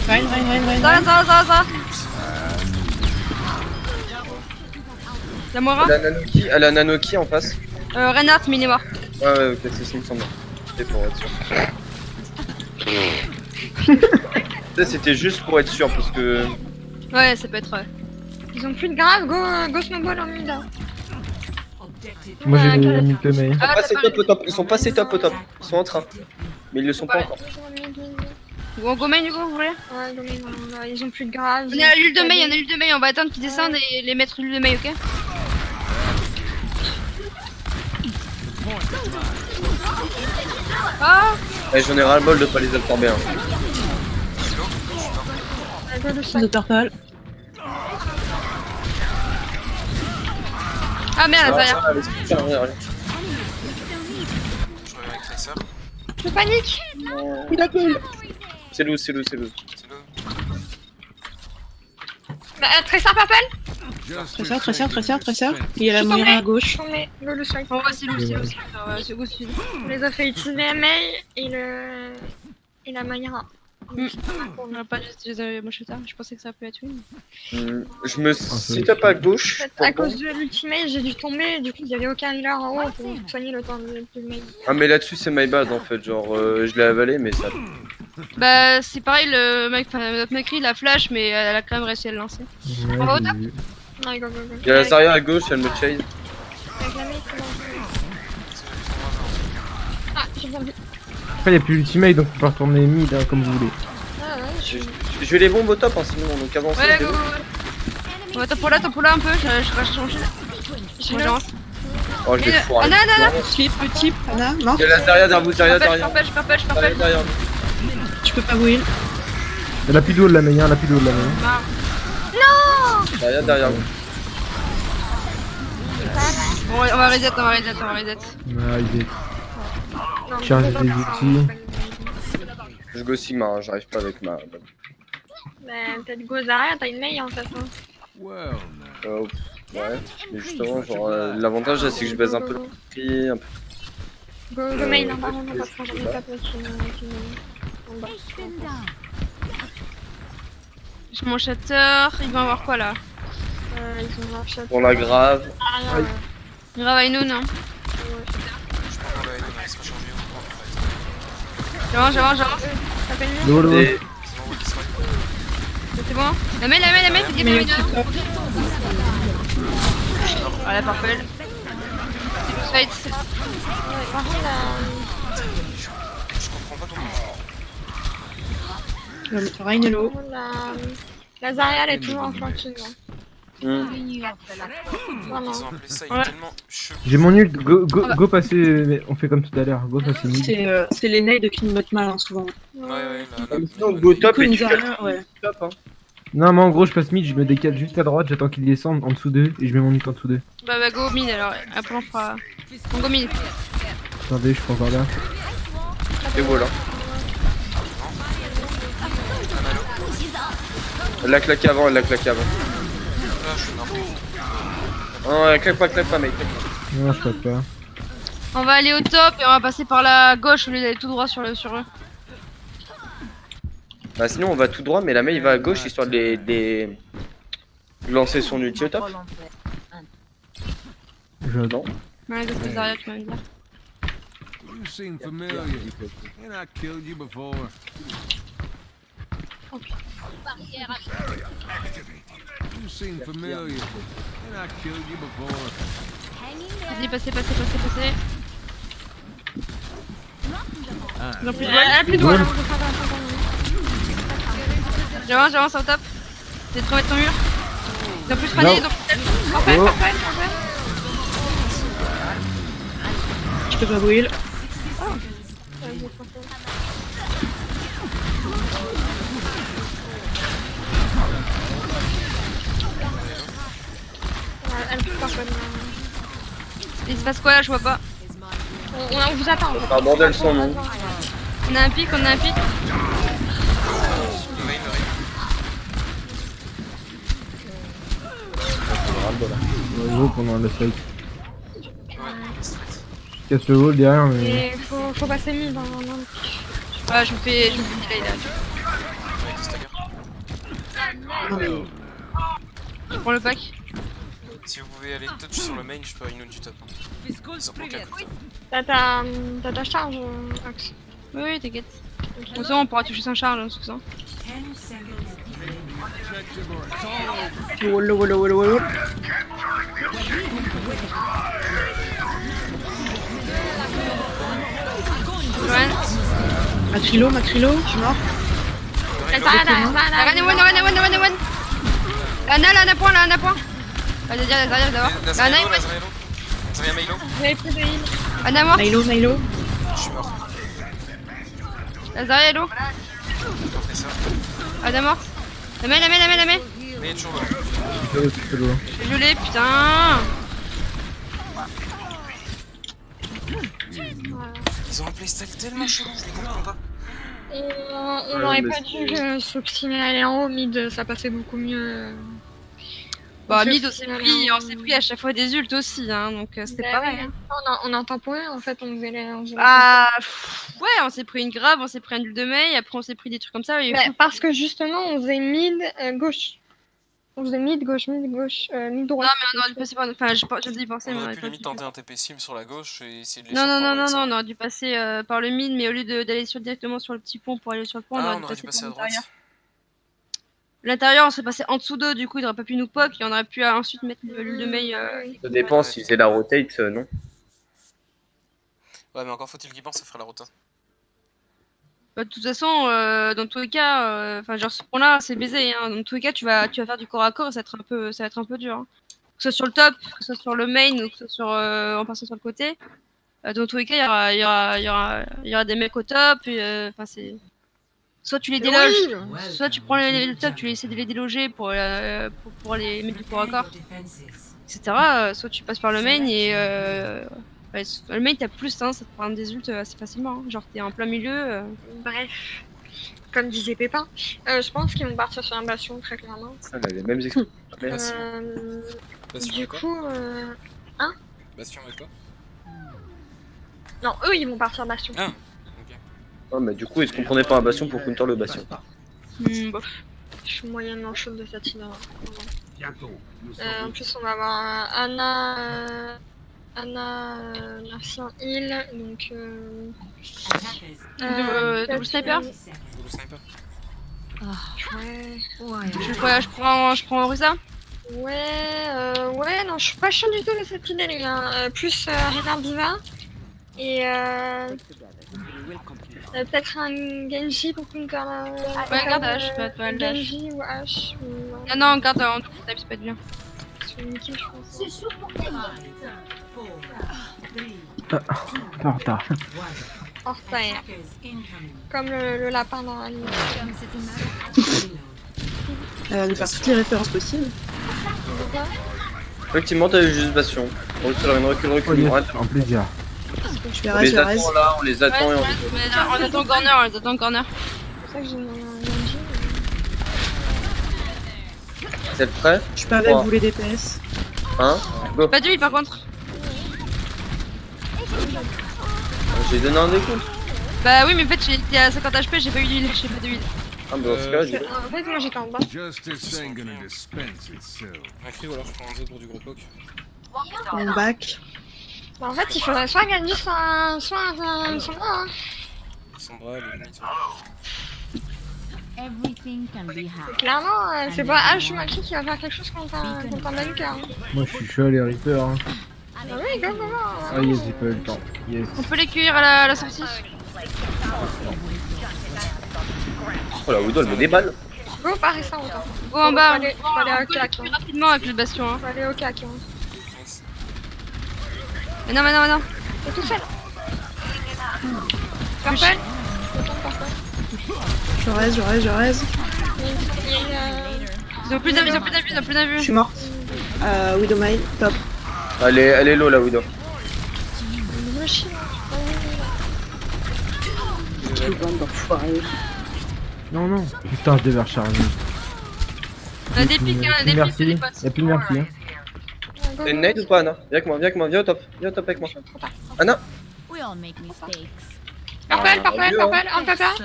Reine. Zara. La Moira. Elle a Nanoki en face. Reinhardt, mais il est mort. Ouais, ok, c'est ça, il me semble. C'était pour être sûr. Ça, c'était juste pour être sûr parce que. Ouais, ça peut être. Ils ont plus de grave, go snowball en mid. Moi j'ai mis le Mei. Ils sont passés top au top. Ils sont passés top au top. Ils sont en train. Mais ils le sont pas encore. Go main du coup, vous voulez? Ouais, ils ont plus de grave. On a l'huile de Mei, on va attendre qu'ils descendent et les mettre l'huile de Mei, ok? Ah! Eh, j'en ai ras le bol de pas les absorber. Hein. De Turtle. Ah merde, Ah, Zarya. allez, allez. Je reviens avec Tracer. Je panique. Il a kill. C'est lourd. C'est le. Tracer Farfel. Tracer. Il y a la Moira à gauche. On met le strike. Oh, ouais, c'est lourd. Ouais, c'est good, celui-là. On les a fait utiliser Mei et la Mayra. On n'a pas utilisé Moshota, je pensais que ça peut être une. Je me sit-up à gauche. À cause de l'ultimate, j'ai dû tomber, du coup il y avait aucun healer en haut pour soigner le temps de Mei. Ah, mais là-dessus, c'est my bad en fait. Genre, je l'ai avalé, mais ça. Bah, c'est pareil, notre Macri, la flash, mais elle a quand même réussi à le lancer. Ouais, On va au j'ai top. vu. Ouais, go. Il y a la Zarya à gauche, elle me chase. Avec la Mei, c'est bon. Ah, j'ai bien vu. Après, il n'y a plus l'ultimate donc tu peux retourner mid hein, comme vous voulez. Ah ouais, Je vais les bombes au top, hein, sinon donc avancer. Ouais, go. On va top pour là un peu, je vais changer. J'avance. Oh, je vais le foirer. Anna. Slip, petit. Anna, non. Il y a la Zarya derrière vous, Zarya Je derrière. rappelle. Zarya derrière vous. Je peux pas will. Elle a plus d'eau de la Mei, hein, Zarya derrière vous. On va reset. Ah, il est. non, Charge mais des pas grave, outils. pas grave. Je go Sigma, hein, j'arrive pas avec ma. Bah, peut-être go Zarya, t'as une Mei en fait. Hein. Well, now. Ouais, mais justement, genre, l'avantage là, c'est que je baise un peu le prix, un peu. Go Mei, non, par contre, parce que j'en ai pas plus en bas. J'ai mon shatter, ils vont avoir quoi là? Ils ont leur shot. On la grave. Grave à nous, non? Je prends la haine, mais c'est pas changé. J'avance. T'appelles lui? L'eau. Et Ils ont qui strike. C'est bon? La main, c'est Mais bien. Voilà, parfait. Fight. Par contre, Je comprends pas ton move. Rainello. La Zarya, elle est toujours en flanking. Hein. Vraiment. Ils ont appelé ça, il Ouais. est tellement chelou. J'ai mon ult, go passer, mais on fait comme tout à l'heure, go passer mid. C'est les nades qui me mettent mal hein, souvent. Ouais, ouais, Sinon, go top Du coup, et une tu Zarya, casses ouais. top, hein. Non, mais en gros, je passe mid, je me décale juste à droite, j'attends qu'ils descendent en dessous d'eux et je mets mon ult en dessous d'eux. Bah go mid alors, après on fera... On go mid. Attendez, je suis pas encore là. Et voilà. Elle l'a claqué avant, elle l'a claqué avant. Là, je suis mort. Non, elle claque pas, mec. claque pas. Non, je passe pas. On va aller au top et on va passer par la gauche au lieu d'aller tout droit sur eux. Bah sinon on va tout droit, mais la Mei va à gauche histoire de lancer son ulti au top. Non. Ouais, de Zarya, tu vas me dire. You seem familiar. Ain't I killed you before? You seem familiar. Ain't I killed you before? Vas-y, passez. Ils ont plus de Elle a plus de Ouais. doigts. J'avance au top. J'ai de remettre ton mur. Ils ont plus soigné, ils ont plus... Parfait, Oh. parfait. Je peux pas will. Elle peut pas bonne. Il se passe quoi là, je vois pas. On vous attend. En fait. Un bordel sans nom. On a un pic. Le main, Ouais, gros, pendant le fight. ouais, straight. Je casse le wall derrière, mais. Et faut passer mid. Hein, non. Ouais, je me fais delay là. Avec le stagger. Non, mais... Je prends le pack. Si vous pouvez aller touch sur le main, je peux une du top. Hein. Ils ont bloqué. T'as ta charge, Axe. Oui, t'inquiète. De toute façon, on pourra toucher sans charge, hein, c'est ça. 10 seconds. Wall. Ouais. Matrilo, je suis mort. La Zarya, Run, one. Ana point. Vas-y, la Zarya d'abord. Ana, Lazarello. Zarya Milo. Vous avez plus de heal. Ana mort. Milo. Je suis mort. La Zarya est low. Après ça. Ana mort. La mets. Mais il est toujours là. C'est loin. Je l'ai, putain. Ils ont un playstyle tellement chelou, je les comprends pas. On n'aurait pas dû s'obstiner à aller en haut, mid, ça passait beaucoup mieux. Bah, Se mid, obstiner on s'est pris à chaque fois des ults aussi, hein, donc c'était Bah pareil. ouais. Hein. On a tamponné, en fait, on faisait les. Ah, ouais, on s'est pris une grave, on s'est pris un ult de Mei, après on s'est pris des trucs comme ça. Et Bah, parce que justement, on faisait mid, gauche. On faisait mid, gauche, mid droite. Non, mais on aurait dû passer par. Enfin, j'ai dû y penser, mais On on aurait aurait pu pas limite dû. tenter un TP sim sur la gauche et essayer de les Non, surprendre avec ça. on aurait dû passer par le mid, mais au lieu d'aller directement sur le petit pont pour aller sur le pont, Ah, on aurait dû passer à par droite. l'intérieur. L'intérieur, on serait passé en dessous d'eux, du coup, il aurait pas pu nous poke et on aurait pu ensuite mettre l'ult de Mei. Ça dépend si c'est la rotate, non. Ouais, mais encore faut-il qu'il pense, ça ferait la rota. Bah, de toute façon, dans tous les cas, enfin, genre ce point-là, c'est baisé. Hein. Dans tous les cas, tu vas faire du corps à corps, ça va être un peu dur. Hein. Que ce soit sur le top, que ce soit sur le main ou que ce soit sur, en passant sur le côté. Dans tous les cas, il y aura des mecs au top. Enfin, c'est soit tu les déloges, soit tu prends le top, tu essaies de les déloger pour les mettre du corps à corps, etc. Soit tu passes par le main et le main t'as plus, hein, ça te prend des ults assez facilement. Hein. Genre t'es en plein milieu. Bref, comme disait Pépin, je pense qu'ils vont partir sur un bastion très clairement. Elle a les mêmes excuses. Bastion Du avec quoi coup, Bastion avec quoi non, eux ils vont partir bastion. Ah, ok. Ouais, mais du coup, ils se comprenaient pas un bastion pour counter le bastion. Bof. Je suis moyennement chaude de cette idée. En plus, on va avoir Anna, merci en heal, donc. Double sniper. Double sniper. Ouais. Je prends Orisa. Ouais, non, je suis pas chaud du tout de cette idée, les gars. Plus Renard Diva. Et Peut-être un Genji pour counter la... Ouais, garde H, bah, toi, le H. Genji ou H ou... Non, non, garde en type, ça peut être bien. Sur Mickey, je pense. C'est chaud pour tes mains. En retard. En retard. Comme le lapin dans la ligne. De faire toutes les références possibles. Effectivement, t'as eu juste Bastion. Recule. Oh, yes, en plaisir. Je vais On reste, les je reste. attend là, on les attend et on... On attend corner, on les attend corner. C'est pour ça que j'ai mis un Genji. Vous êtes prêts? Je suis pas avec vous les DPS. Hein? Go. Pas de heal par contre. J'ai donné un décompte. Bah oui, mais en fait j'étais à 50 HP, j'ai pas eu d'huile, j'ai pas de huile. Ah bah dans ce cas, j'ai... En fait, moi j'étais en bas. Justice ain't gonna dispense itself. Un cri ou alors je prends un Z pour du gros poke. On back. Bah, en fait, il faudrait soit Genji, soit un... Hein. Sombra, les limites. Everything can be hacked. Clairement, c'est pas H ou Maki qui va faire quelque chose contre un bunker. Hein. Moi je suis chaud les Reapers. Hein. Ah oui, go. Ah yes, j'ai pas eu le temps. Yes. On peut les cuire à la sortie. Oh la Widow, elle me déballe. Go, pareil ça, autant. Go en bas, Faut aller on au peut cac. les cuire rapidement avec le bastion. Hein. Faut aller au cac. Hein. Mais non. T'es tout seul. Purple. Je reste. Ils ont plus d'invue, Je suis morte. Widowmane, top. Elle est low la Widow. Quelle bande d'enfoirés. Non. Putain, je devais recharger. On a des pics, hein, on a des pics, Merci. les potes. Y'a plus de merci. Hein. T'as une nade ou pas, Anna? Viens avec moi, viens au top avec moi. Anna? We all make mistakes. Purple, on peut pas.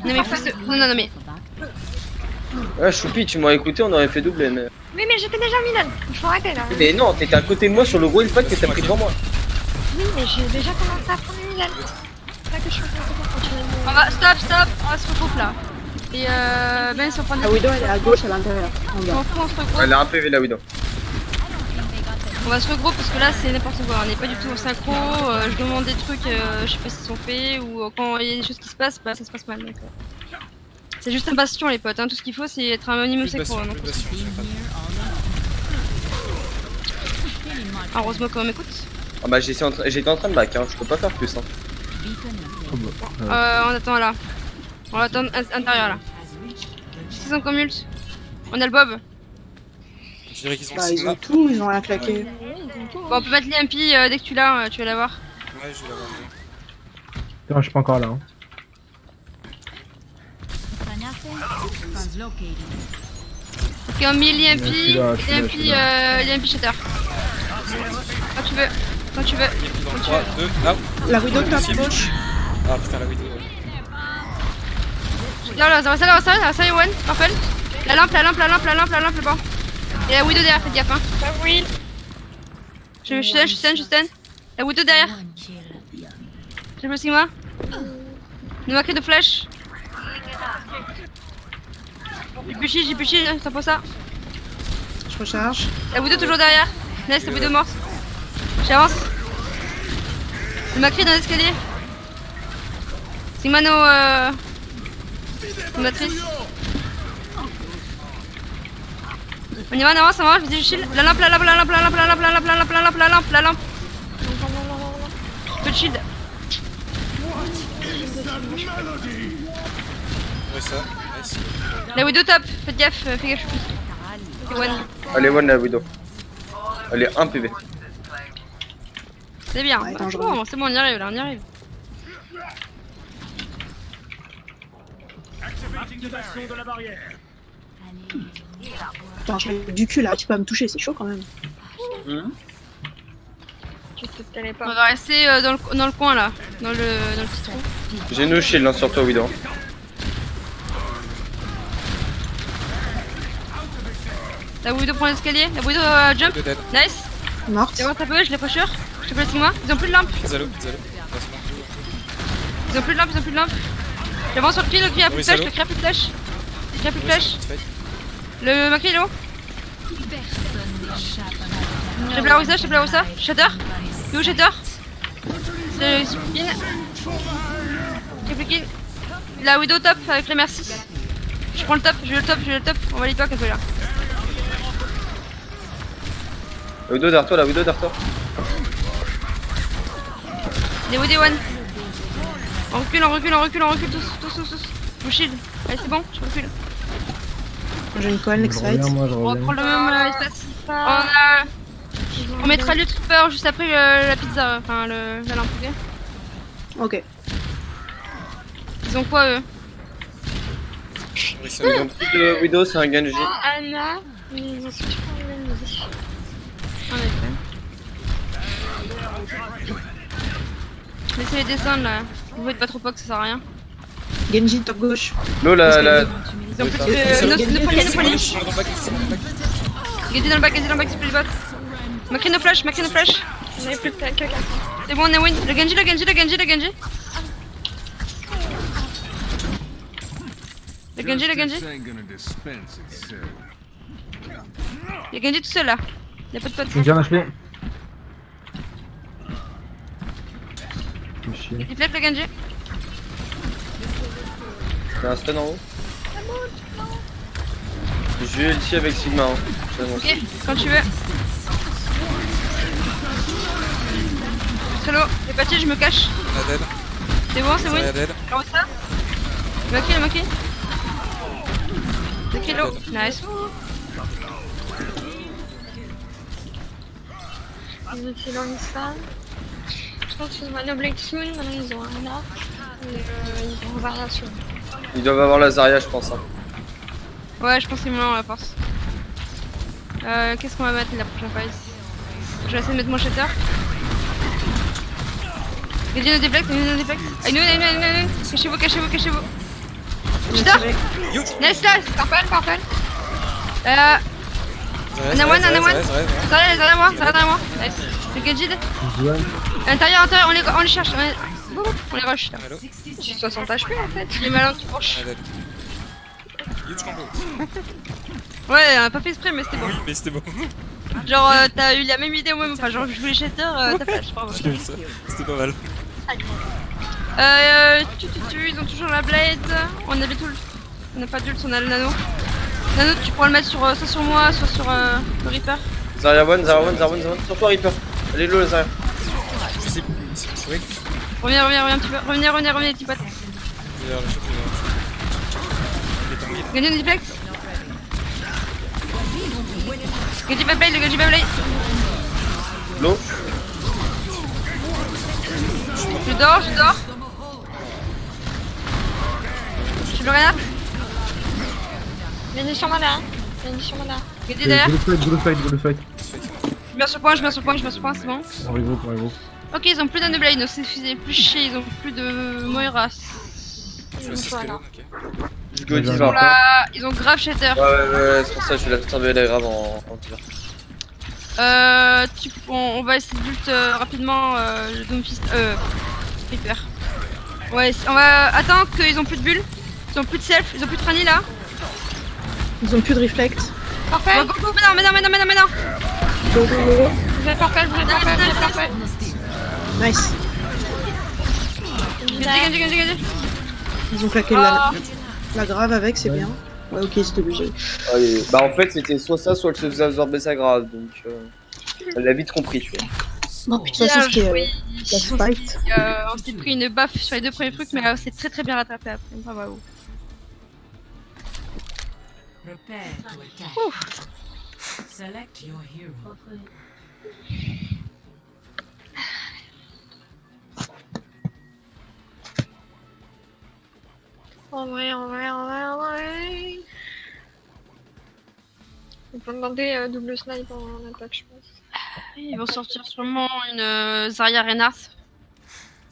Non mais faut... Non mais... Ouais, Choupi, tu m'aurais écouté, on aurait fait doubler, mais... Oui, mais j'étais déjà en middle. Il faut arrêter là. Mais non, t'étais à côté de moi sur le gros impact et t'as pris devant moi. Oui, mais j'ai déjà commencé à prendre une middle. C'est ça que je suis en train de faire quand tu On va... Stop, on va se regrouper là. Et ben si on prend des... La Widow elle est à gauche à l'intérieur. En On bas. s'en fout, on se regroupe. Elle a un PV la Widow. On va se regrouper parce que là c'est n'importe quoi, on n'est pas du tout en synchro, je demande des trucs, je sais pas s'ils sont faits ou quand il y a des choses qui se passent, bah ça se passe mal donc c'est juste un bastion les potes, hein. Tout ce qu'il faut c'est être un minimum synchro. Donc... Heureusement qu'on m'écoute. Ah bah j'étais en train de back, hein, je peux pas faire plus. Hein. On attend là, on attend intérieur là. Ils sont comme ult, on a le Bob. Je dirais qu'ils ont Bah, ils Sigma. ont tout, ils ont rien claqué. Bon on peut mettre l'EMP dès que tu l'as, tu vas l'avoir. Ouais, je vais l'avoir. Non, je suis pas encore là. Hein. Ok on met l'EMP, Je suis là. l'EMP shatter. Quand tu veux, quand tu veux. Dans 3, 2, là. La Widow top gauche. Ah putain, la Widow. Là, ça va, one, parfait. La lampe, le banc. Et la Widow derrière, faites gaffe, hein. Oui. Je stun. La Widow derrière. J'ai le Sigma. Nous marqué de flash. J'ai plus shield, ça pour ça. Je recharge. La Widow toujours derrière. Nice, la Widow morte. J'avance. Le Macri dans l'escalier. Sigma no matrice. On y va, on avance, je dis shield. La lampe. Peu de shield. Ouais, ça, nice. La Widow top, faites gaffe, fais gaffe. Ok, one. Elle est one la Widow. Elle est 1 PV. C'est bien, Ouais, bah, dangereux. c'est bon, on y arrive là, on y arrive. Attends, je mets du cul là, tu peux pas me toucher, c'est chaud quand même. Tu te tenais On pas. va rester dans le coin là, dans le petit trou. J'ai no shield hein, sur toi Widow. La Widow prend l'escalier, la Widow jump, Deux dead. nice. Morte. C'est bon, ça peut, je les pressure. Je te place moi. Ils ont plus de lampe. Zalo. Ils ont plus de lampe. J'avance sur le pied, le cri a plus de flash, le cri a plus de flash. Le cri a plus de flash. Le Macri est low. J'ai blaireau ça. Shatter. Il est où Shatter? Le spin. Triple kill. La Widow top avec la merci. Je prends le top, je vais le top, je vais le top. On valide pas qu'elle soit là. La Widow derrière toi, la Widow derrière toi. Des Widow one. On recule, on recule, on recule, on recule tous. Mon shield. Allez, c'est bon, je recule. J'ai une coin, next Je fight. reviens, moi, je On reviens. reprend le même espace. On mettra le tripper juste après la pizza, enfin la lampe, ok. Ok. Ils ont quoi eux? Oui, ça Ils ont plus de Widow, c'est un Genji. Anna, mais ils ont switch pour Genji. En effet. Laissez les descendre là. Vous faites pas trop poke, ça sert à rien. Genji top gauche. L'eau, la. Ils ont Oui, plus ça. de poignée, de poignée. Dans le bac, Gazzy dans le bac, c'est plus le bot. Macri no flash. On avait plus que quelqu'un. C'est bon, on est win. Le Genji. Le Genji. Justice ain't gonna dispense itself. Il y a Genji tout seul là. Y'a pas de pote. J'ai un HP. Fais chier. Il flèche le Genji. T'as un stun en haut. Je vais ulti avec Sigma. Hein. Je t'annonce. Ok, quand tu veux. Solo, les pâtiers, je me cache. La dead. C'est bon, c'est Ça win. va, dead. Comment ça? Moqué. 2 kilos. Nice. Ils étaient dans l'Islam. Je pense qu'ils ont un Oblate Soon, maintenant ils ont un arc. Et ils ont variation. Ils doivent avoir la Zarya, je pense. Hein. Ouais, je pense qu'ils m'ont la force. Qu'est-ce qu'on va mettre la prochaine phase? Je vais essayer de mettre mon shatter. Il y a nos déplex. Ah, nous. Cachez-vous. Shatter! Nice, parfait. On a one. Derrière moi. Nice. Le Genji. Zouane. À l'intérieur, on les cherche. On les rush. Hello. J'ai 60 HP en fait. Il est malin, tu penches. La dead. Huge combo. Ouais, on a pas fait exprès, mais c'était bon. Oui, mais c'était bon. Genre, t'as eu la même idée au même. Enfin, genre, je voulais shatter, t'as flash, bravo. J'ai vu ça. C'était pas mal. Ils ont toujours la blade. On avait tout le... On n'a pas d'ult, on a le nano. Nano, tu pourras le mettre sur, soit sur moi, soit sur le Reaper. Zarya one. Sur toi, Reaper. Allez, l'eau, la Zarya. Je sais. Oui. Reviens un petit peu. Revenez, petit pote. D'ailleurs, le shot, il est tombé. Gagnez le duplex. Genji Beyblade, le Genji Beyblade. L'eau. Je dors. Je le Renard. Genji sur mana. Genji derrière. Blue fight. Je mets sur le point, c'est bon. Pour les gros. Ok, ils ont plus d'Unblade, donc c'est plus chier, ils ont plus de Moira. Je vais Voilà. ok. Je go Ils ont diva. Là, ils ont grave shatter. Ouais, c'est pour ça que je vais la faire tomber la grave en diva. On va essayer d'ult rapidement le Doomfist. Reaper. Ouais, on va attendre qu'ils ont plus de bulles, ils ont plus de self, ils ont plus de Franny là. Ils ont plus de reflect. Parfait. Go, maintenant. Vous êtes parfait. Nice. Genji. Ils ont claqué la grave avec, c'est bien. Ouais, ok, c'était obligé. Allez. Bah, en fait, c'était soit ça, soit elle se faisait absorber sa grave. Donc, elle l'a vite compris, tu vois. Non, puis de toute façon, c'était Oui, la spite. on s'est pris une baffe sur les deux premiers trucs, mais c'est très bien rattrapé après. Bravo. En vrai. On peut tenter double snipe en attaque, je pense. Ils vont sortir sûrement une Zarya Reinhardt.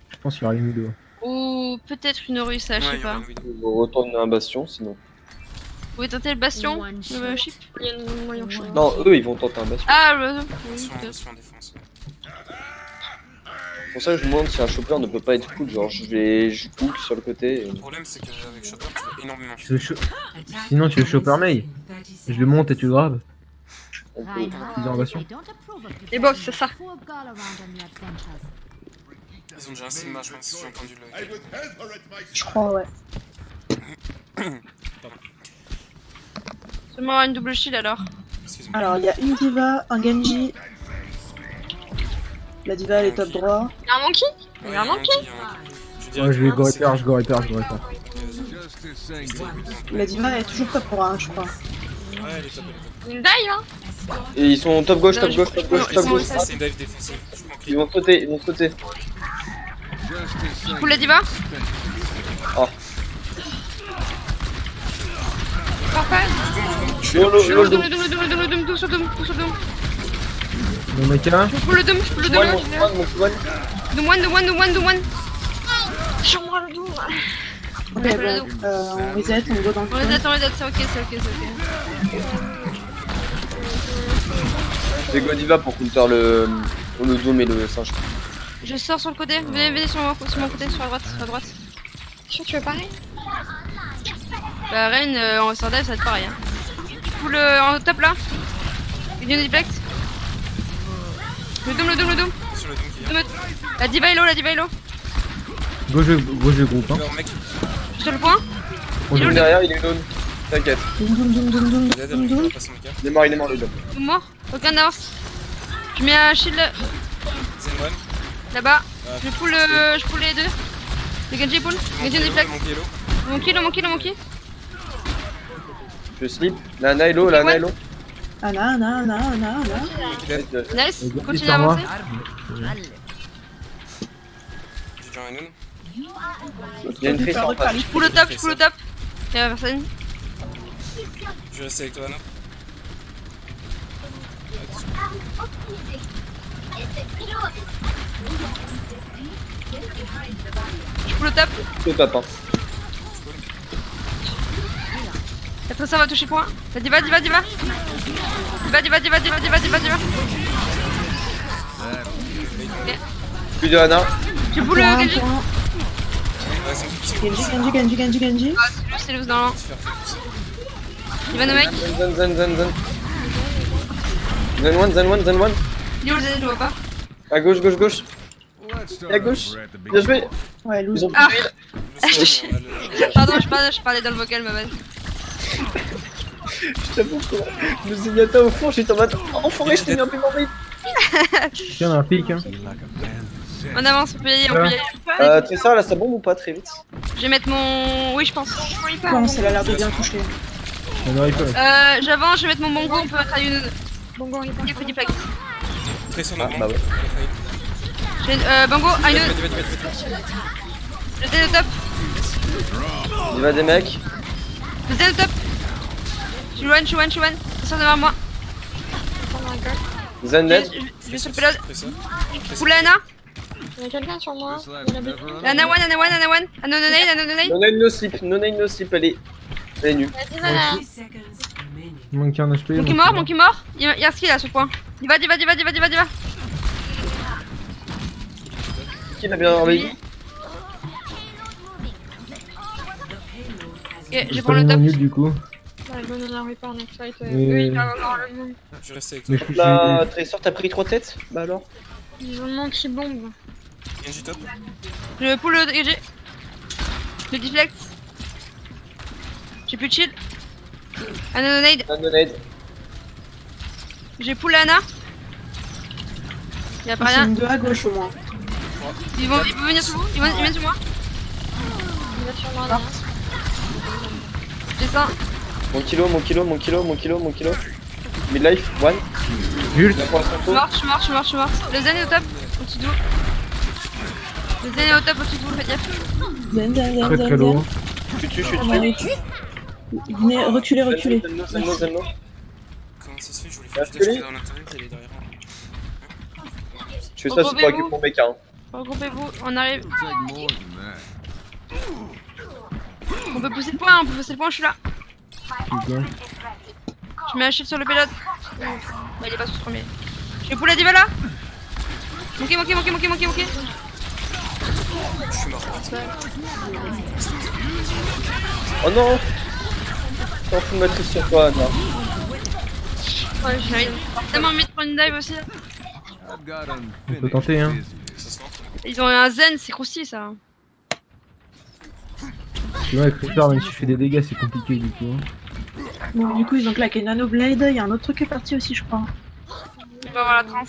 Je pense qu'il y aura une Widow. Ou peut-être une Russe, je sais pas. On retourne un bastion, sinon. Vous voulez tenter le bastion, le chip? Il y a un moyen chaud. Non, eux, ils vont tenter un bastion. Ah, oui, Attention en défense. C'est pour ça que je me demande si un chopper ne peut pas être cool. Genre, je hook sur le côté. Le problème, c'est qu'avec Chopper, tu vas énormément Tu veux Sinon, tu veux Chopper May. Je le monte et tu le graves. On peut. Ils ont invasion. Et boss, c'est ça. Ils ont déjà un Sigma, je pense, si j'ai entendu le. Je crois, ouais. Seulement une double shield alors. Excuse-moi. Alors, il y a une diva, un Genji. La diva, elle est top droit. Il y a un monkey Il y a un monkey Ouais, je vais go repair, je go repair, je go repair. Justice ain't La diva, elle est toujours top droit, hein, je crois. Ouais, elle est top, Une die, hein. Et ils sont top gauche, top gauche, top gauche, top gauche. c'est une dive défensive. Je prends Ils vont sauter, ils vont sauter. Je pull la diva. Parfait. Yolo, Je yolo, pull le doom, tout sur doom, tout sur doom. Le mec là. Je pull le doom, je pull le doom. Doom one. Sur-moi le dos. Ok, bon, on reset, on go dans le On les attend, c'est ok, c'est ok. J'ai Godiva pour counter le Doom et le singe. Je sors sur le côté, venez sur mon côté, sur la droite. Sûr, tu veux pareil? Bah Rain en sort dive ça va être pareil. Hein. Pull en top là. Il vient de deflect. Le doom. sur le Doom qui vient. La diva est low. Gauche de groupe, hein. Alors, mec, Je suis sur le point. On Il est derrière, il est down. T'inquiète. Doom. il a des pas son gars. Il est mort le Doom. Doom mort. Aucun avance. Je mets un shield Zen one. là-bas. Je pull les deux. Le Genji pull. Genji deflect. Mon yellow. Mon kill. Je slip. La Nailo, la Nailo. Ana. Nice. Et Continue sur à moi. avancer. J'ai déjà un Noon. Il y a une tresse en face. Je pull le top. Y'a personne. Je vais rester avec toi, Anna. Je pull le top. Au top, hein. La tressa va toucher point. La diva. Diva. Plus de Hana. Je pull le Genji. Ouais, c'est un petit Genji. Ah, c'est loose dans l'an. Il va nos mecs. Zen one. Il est où le Zen, je vois pas. À gauche. Let's start À gauche. over at the Bien beginning. joué. Ouais, Ils loose. ont Ah. plus Pardon, je parlais dans le vocal, ma bad. Je t'avoue que je me suis mis à toi au fond, j'étais en mode enfoiré, je t'ai mis un peu en vite. Tiens, on a un pic, hein. On avance, on peut y aller. Tressa, là, ça bombe ou pas très vite? Je vais mettre mon. Oui, je pense. Non, ça a l'air de bien toucher. On arrive pas. J'avance, je vais mettre mon bongo, on peut mettre à une. Bongo, il est pas. Il fait du flag. Très son Ah, bah ouais. J'ai bongo, à une. Le Zen au top. Il va des mecs. Le Zen au top. Je suis one. Ça sort devant moi. Zen net. Je vais sur le payload. Très ça. Pull la Ana. Il y a quelqu'un sur moi. This Il y life en a never beaucoup. runs La Ana one. Ana nade. No nade, no slip, elle est nulle. Vas-y, Il manque un HP. Mon qui mort. Il y a un skill à ce point. Diva. Qui l'a bien envahi? Ok, je prends le top. nul du coup. Ouais, go dans la repair next fight. Et- Eux, ils doivent avoir le monde. Je vais rester avec Mais toi. je suis. La Tressor, t'as pris 3 têtes? Bah alors? Ils ont le monde qui bombe. Genji top. Je pull le GG. Le deflect. J'ai plus de shield. Ana nade. No nade. J'ai pull la Ana. Y'a pas C'est rien. une 2 à gauche au moins. Ils vont venir sur vous. Ils viennent sur moi. Il va sur moi là. J'ai ça. Mon kilo. Midlife, one. Bulle. La pointe Je suis morte. Le Zen est au top. Au-dessus de vous. Le Zen est au top au-dessus de vous. Faites gaffe. Très très lourd. Je suis dessus. Venez, reculez. Zen no. Comment ça se fait? Je voulais faire du dash dans l'intérieur, elle est derrière moi. Je fais ça, c'est pour récupérer mon mec, hein. Regroupez-vous. On arrive. It'll take more than that. On peut pousser le point. Je suis là. Putain. Je mets un shield sur le payload. Bah, il est pas sous ce premier. Je vais pull la diva là. Monkey. Je suis mort. Oh non! T'en fous de mettre sur toi, Anna. Ouais, j'ai tellement envie de prendre une dive aussi. I've got On peut tenter, hein. unfinished business. Ça se lance. Ils ont un zen, c'est croustillant ça. Tu vois, avec Reaper, même si je fais des dégâts, c'est compliqué du coup. Hein. Bon, du coup, ils ont claqué Nanoblade. Il y a un autre truc qui est parti aussi, je crois. On va voir la trans.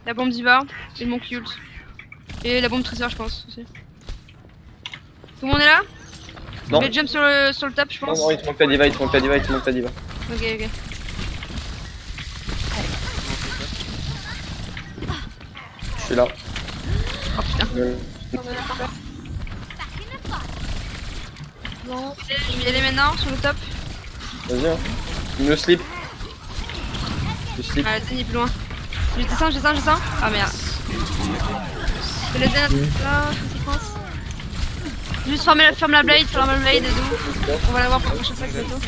La bombe d'Iva et le Monkey Ult. Et la bombe Trésor, je pense aussi. Tout le monde est là? Non. Je vais jump sur le top, je Non, pense. non, il te manque la diva, il te manque la diva, il te manque la diva. Ok, ok. Je suis là. Oh putain. Je vais y aller maintenant sur le top. Vas-y, hein. Me slip. Je slip. Ah, le zen est plus loin. Je descends. Ah merde. Je fais le zen là, je fais séquence. Juste ferme la blade, et tout. On va l'avoir pour la prochaine fois bientôt.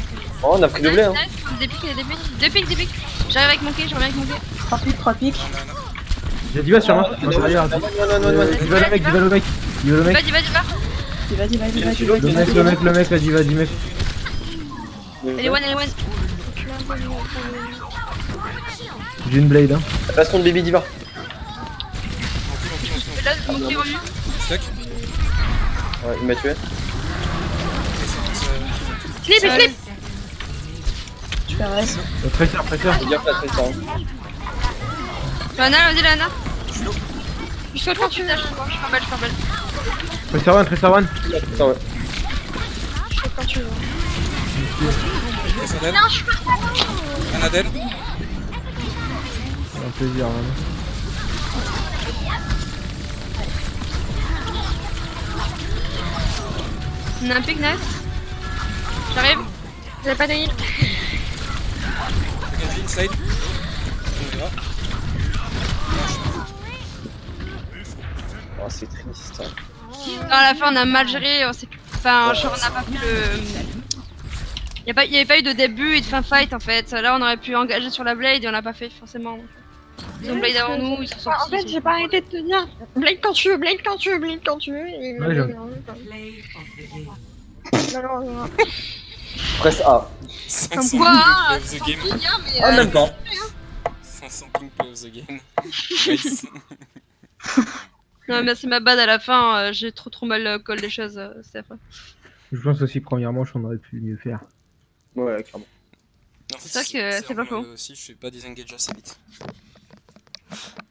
Oh, on a pris doublé, hein. Des pics. J'arrive avec mon quai, je reviens avec mon quai. 3 pics. J'ai Diva sur moi. Derrière. Non. Diva le mec. Vas-y. Vas-y. Le mec, la Diva du mec. Elle est one. J'ai une blade, hein. Passe ton baby diva. Et là, mon quai revenu. Stuck. Ouais, il m'a tué. Slip. Je fais reste. Presseur. Faut dire que la trace, hein. Lana, vas-y Lana. Je saute quand tu veux, je fais belle. Presseur one. Attends, ouais. Je sais quand tu veux. Anadel. Non, je suis pas Anadel. C'est un plaisir, vraiment. On a un pic nice. J'arrive. J'ai pas de heal. Second inside. On verra. Oh, c'est triste. Hein. Non, à la fin, on a mal géré. Enfin, genre, on n'a pas pu le. Il n'y avait pas eu de début et de fin fight en fait. Là, on aurait pu engager sur la blade et on l'a pas fait forcément. Ils ont blade avant nous, ils sont sortis. En fait, j'ai pas arrêté de te dire blade quand tu veux. Et Ouais, j'avoue. malheureusement. Presse A. 500 quoi, hein, play of the game. mais, Ah, même pas. 500 ping play of the game. Nice. Non, merci ma bad à la fin. J'ai trop mal call les choses. C'est affreux. Je pense aussi, première manche, on aurait pu mieux faire. Ouais, clairement. En fait, C'est vrai que c'est pas vraiment, faux. aussi, je fais pas disengage assez vite.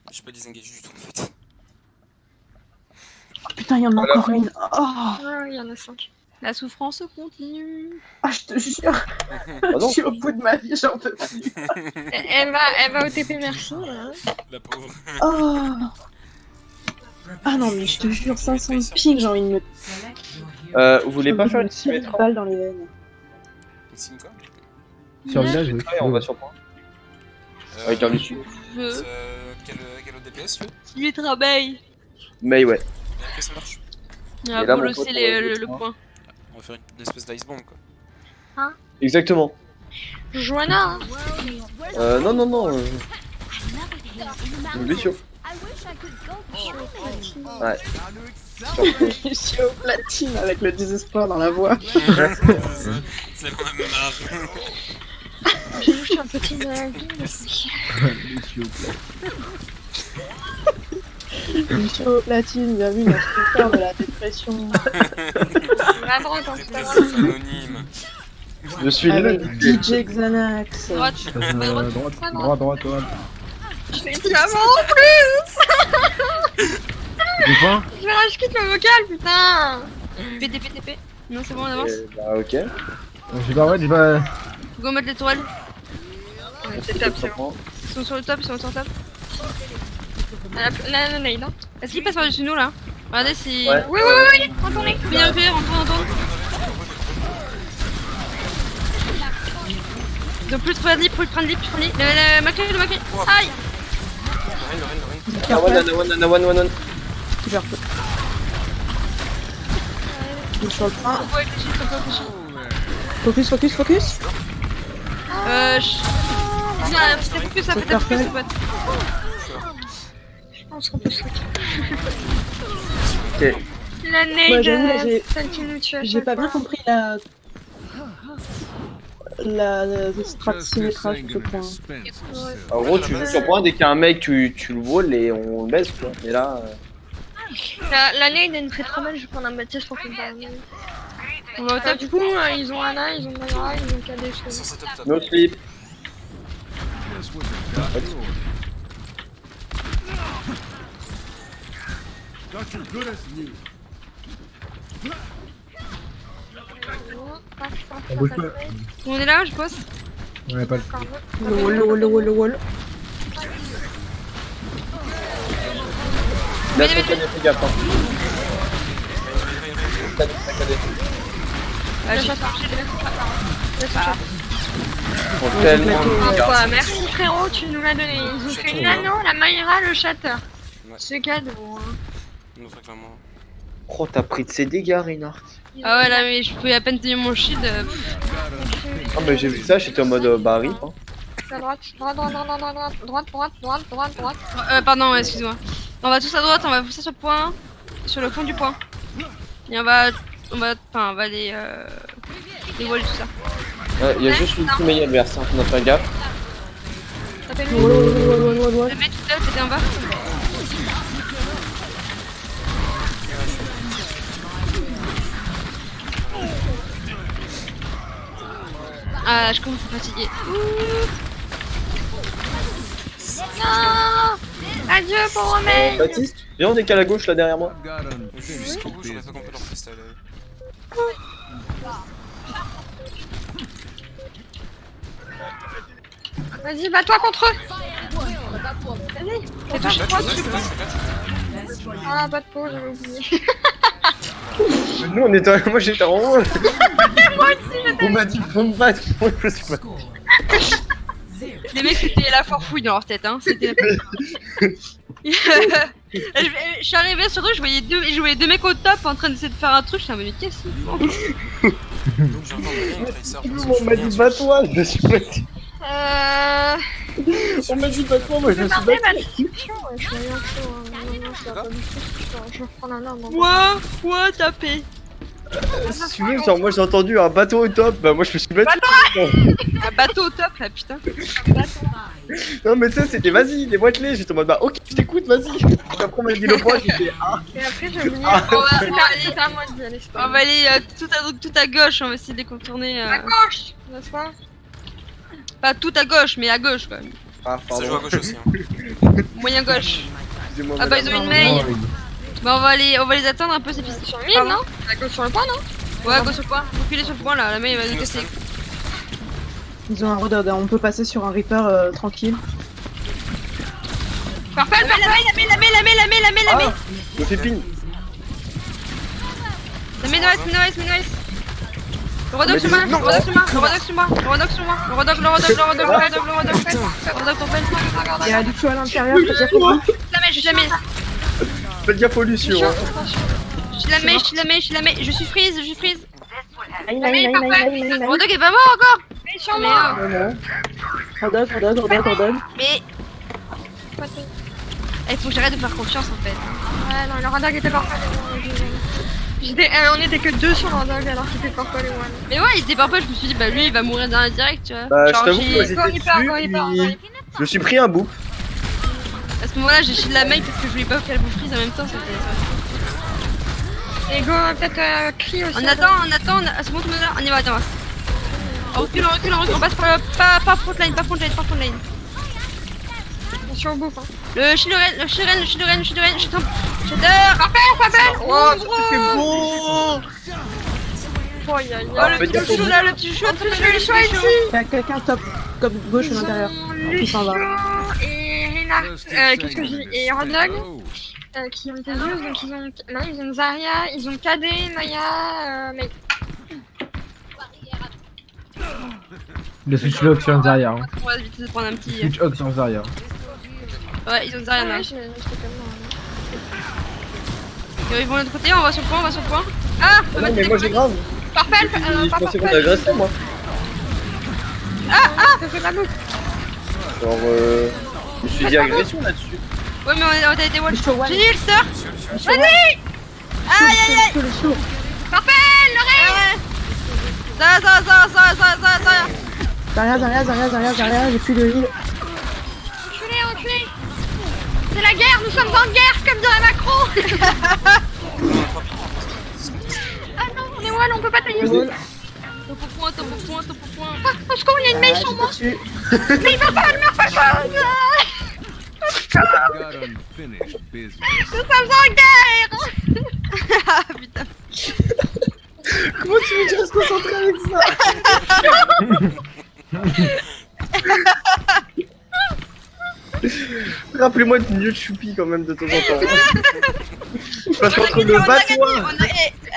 Je suis pas disengage du tout en fait. Putain, il y en a Voilà. encore une. Oh, Ah, il y en a 5. La souffrance continue. ah, je te jure. Ah Je non. suis au bout de ma vie, j'en peux plus. Elle va au TP, merci. Hein. La pauvre. Oh. Ah non, mais je te jure, 500 ping, j'ai envie de me. Vous voulez pas faire une tirer symétrie une balle dans les veines. Signe quoi? Sur le village, oui. et on va sur point. Avec un lucu. Je Quel ODPS lui? lui travaille. Mais ouais. Ok, ça marche. On Et va là, mon bolosser pote, le on va point. On va faire une espèce d'ice bomb quoi. Exactement. Joanna, hein. Non. Bien sûr. Ouais. Je suis au platine avec le désespoir dans la voix. C'est la même marre. J'ai juste un petit de la vie. Je suis au platine, bien vu, notre frère de la dépression. À droite, hein, c'est pas grave. C'est anonyme. Je suis Avec le. DJ Xanax. Droite. Droite. Je l'ai dit avant en plus. Des points. Je vais rage quitte ma vocale, putain. TP. Non, c'est bon, on avance. Bah, ok. J'ai pas, ouais, j'ai pas. Faut qu'on mette les tourelles. C'est top, c'est bon. Ils sont sur le top. La nail, hein. Est-ce qu'ils passent par-dessus nous là? Regardez si. Ouais. Oui, retournez. Bien fait, rentre. Ils ont plus de prendre leap, Le macré. Aïe! One. Super peu. Je suis sur le train. On peut réfléchir. Focus. C'était focus, ça peut-être focus, ça peut être. Je pense qu'on peut se Ok. La Ouais, nail, j'avoue, là, celle qui nous tue. à J'ai chaque pas bien fois. compris la. la strat Just Symmetra this sur ain't ce gonna point. dispense Ouais. myself. En gros, tu joues sur point, dès qu'il y a un mec, tu le wall et on le baisse, quoi. Mais là, La lane est très trop mal, je vais prendre un Baptiste pour qu'on parle. On va au top. Du coup, ils ont Ana, ils ont Mayra, ils ont KD. Ils sont top top. no sleep. Just what the doctor ordered. Doctor good as new. On bouge pas. On est là, je pense. Ouais, pas le Le wall. Là, c'est KD, fais gaffe. Hein. KD. Ah, j'ai Faut tellement Ah, le quoi, garder. merci frérot, tu nous l'as donné. Ils ont fait une anneau, la Mayra, le chatter. Ouais. C'est cadeau. Hein. Non, très clairement. Oh, t'as pris de ces dégâts, Reinhardt. Ah ouais, là, mais je pouvais à peine tenir mon shield. Ah, mais j'ai vu ça, j'étais en mode Barry. Hein. À droite, droite. Pardon, excuse-moi. On va tous à droite, on va pousser sur le point. Sur le fond du point. Et on va les walls, tout ça. Il y a juste l'ultimate adverse, hein, faut en faire gaffe. Tapez-le. Le mec tout là, c'était en bas. Ah, je commence à fatiguer. Non. Adieu pour Romain. Baptiste, viens, on décale à gauche là derrière moi. I've got Jusqu'au unfinished bout, j'aurais pas business. compris leur freestyle. Vas-y, bats-toi contre eux. Vas-y. Fais toucher moi, Ah, pas de peau, j'avais oublié. Nous, on était, moi j'étais en haut. Moi aussi, On m'a dit faut me battre. Moi, je suis pas. Les mecs, c'était la forfouille dans leur tête, hein. C'était je suis arrivée sur le truc, je voyais deux mecs au top en train d'essayer de faire un truc, je suis en mode mais qu'est-ce qu'ils font? Donc j'entends rien, Tracer. On m'a dit bats-toi, je me suis battu. On m'a dit bats-toi, moi je me suis battu. Je suis allé en chaud, hein. Non, ça va pas du tout. Je reprends la norme. Quoi taper? Si tu veux, genre, moi j'ai entendu un bateau au top, bah moi je me suis battu. Un bateau au top là, putain. Non mais ça c'était vas-y, les boîtelets, j'étais en mode bah ok, je t'écoute, vas-y. Après on m'a dit le point, j'ai fait ah. Et après, j'ai oublié. Ah. C'était à moi d'y aller. c'est pas On va aller tout à gauche, on va essayer de les contourner. À gauche, n'est-ce pas? Pas tout à gauche, mais à gauche quand même. Ah Ça joue à pardon, gauche aussi. Hein. Moyen gauche. excusez-moi. Ah bah ils ont une mail. Bah on va les attendre un peu ces pistes. Sur le mid, non? À gauche sur le point, non? Ouais, go sur le point. Reculez sur le point là, la mail va nous casser. Ils ont un redod, on peut passer sur un Reaper tranquille. Parfait, la mail. Je fais ping. La mail nice. Le redoc sur moi, le redoc Il y a Lucio à l'intérieur, faut dire qu'on peut. je suis la mail. Faites gaffe au Lucio. Hein. Je suis la mail, je suis freeze. Aïe. Le redoc est pas mort encore. Mais sur moi! Redod. Mais il faut que j'arrête de faire confiance en fait. Ouais, non, le radar était parfait. On était que deux sur le radar alors qu'il était parfait les one. Mais ouais, il était pas je me suis dit bah lui il va mourir dans la direct, tu vois. Bah je Genre, t'avoue, moi j'ai- j'étais dessus, je me suis pris un bout. à ce moment-là j'ai shield la mail parce que je voulais pas qu'elle vous freeze en même temps. Et go, peut-être cri aussi. On attend, c'est bon tout le monde là, on y va, attends. On recule, on passe par pas front line. Attention au bouffe. Hein. Le Shiloren, je suis en shader. Parfait! Oh, c'était beau. Oh, aïe, aïe, Oh aïe. le petit chouchou là, le petit chouchou, Le choix ici! Il y a quelqu'un top gauche à l'intérieur. Qui s'en va. Et Reinhardt, qu'est-ce que j'ai dit? Et Rodlog, qui ont été juste, donc ils ont Zarya, ils ont KD, Maya, mais Le switch lock sur Zarya. Hein. On va vite se prendre un petit. Switch hook sur Zarya. Ouais, ils ont Zarya là. ouais, j'étais comme Ils vont de l'autre côté, on va sur le point. Ah Non mais moi j'ai grave. Parfait, Je pensais qu'on agressait moi. ça fait la boucle. Genre je me suis dit agression là-dessus. Ouais, mais on a été one. Lucio one. J'ai dit le sort. Lucio, Aïe. Lucio. Parfait, le ré. Zarya, j'ai plus de heal. Enculé. C'est la guerre, nous sommes en guerre, comme dirait Macron. Ah non, on est wall, on peut pas tailler. Top au point. Ah, au secours, il y a une mail sur moi. Mais il va pas, Got unfinished business. nous sommes en guerre. Ah putain. Comment tu veux que je reste concentré avec ça? Rappelez-moi de mieux de choupi quand même de temps en temps. Parce qu'entre le batois...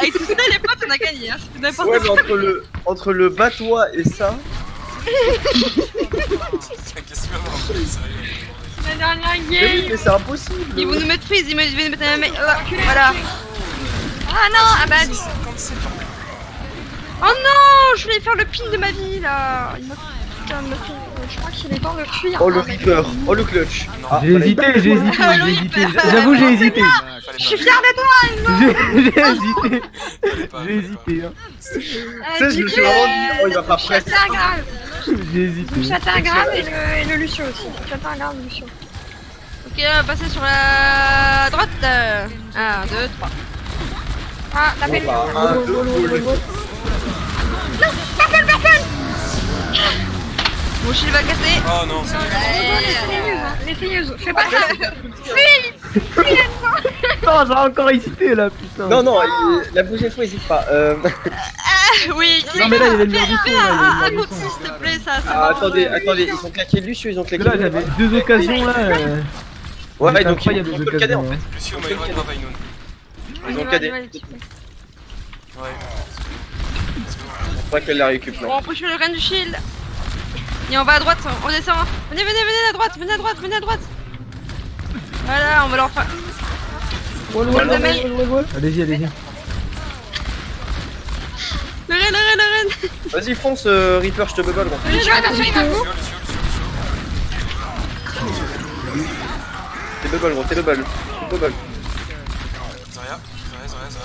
Avec tout ça, les potes, on a gagné. Hein. C'est n'importe Ouais, quoi. mais entre le batois et ça... Qu'est-ce que tu vas voir? La dernière Mais oui, game. mais c'est impossible. Ils vont nous mettre freeze, ils vont nous mettre la main. Voilà. Ah non, ah bah... Oh non, je voulais faire le pin de ma vie là. Il m'a Putain, je crois qu'il est temps de fuir. Oh le hein, mais- Reaper, oh le clutch. Ah, J'ai hésité. J'avoue, j'ai hésité. Je suis fière de toi, Enzo. J'ai hésité. Hein. Tu sais, je me suis vraiment dit, oh il va pas presque. Châtain grave. J'ai hésité. Châtain grave et le Lucio aussi. Châtain grave, Lucio. Ok, on va passer sur la droite. 1, 2, 3. Ah, la belle. Bah, un, deux, boule. Mon shield va casser. Oh non, c'est Les feigneuses, fais pas ça. Fuis. Non, j'ai encore hésité là, putain. Non, non, la prochaine fois, hésite pas. Oui, Non, mais là, il y avait le fais Lucio, là, un il y avait le coup de Lucio. s'il te plaît, ça. Ah, attendez, ils ont claqué Lucio, ils ont claqué. Là, j'avais deux occasions là. Ouais, C'est donc incroyable, ils ont les que le cadet en occasions, fait. Lucio, Maïwan, Ravainoun. Ils ont le cadet. Ouais. Je crois qu'elle la récup Bon, là. après je fais le reine du shield. Et on va à droite, on descend. Venez à droite, venez à droite. Voilà, on va leur faire. Allez-y. Le reine. Vas-y, fonce, Reaper, je te bubble. Gros. Attention, il va Lucio. T'es bubble, gros, t'es bubble.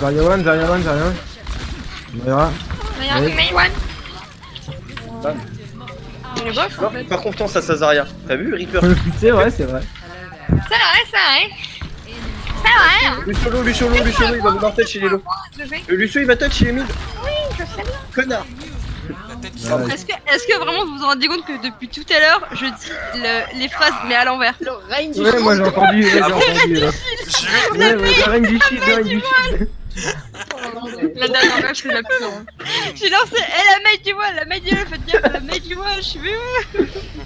Zarya. Zarya one. Zarya. Regarde, Maïwan. Le boss, en fait. Faire confiance à Sazaria. T'as vu, Reaper? C'est vrai. C'est vrai. Lucio, il va nous touch chez les lots. Lucio, il va touch chez les mid. Oui, je sais bien. Connard. La tête qui Ouais. Est-ce que vraiment vous vous rendez compte que depuis tout à l'heure, je dis les phrases mais à l'envers. Le règne du Ouais, moi j'ai entendu. Ah bon là. J'ai Ouais, la reine du shield. La dernière match, c'est la plus longue. J'ai lancé la main du voile, faites gaffe, la main du voile, je suis vu.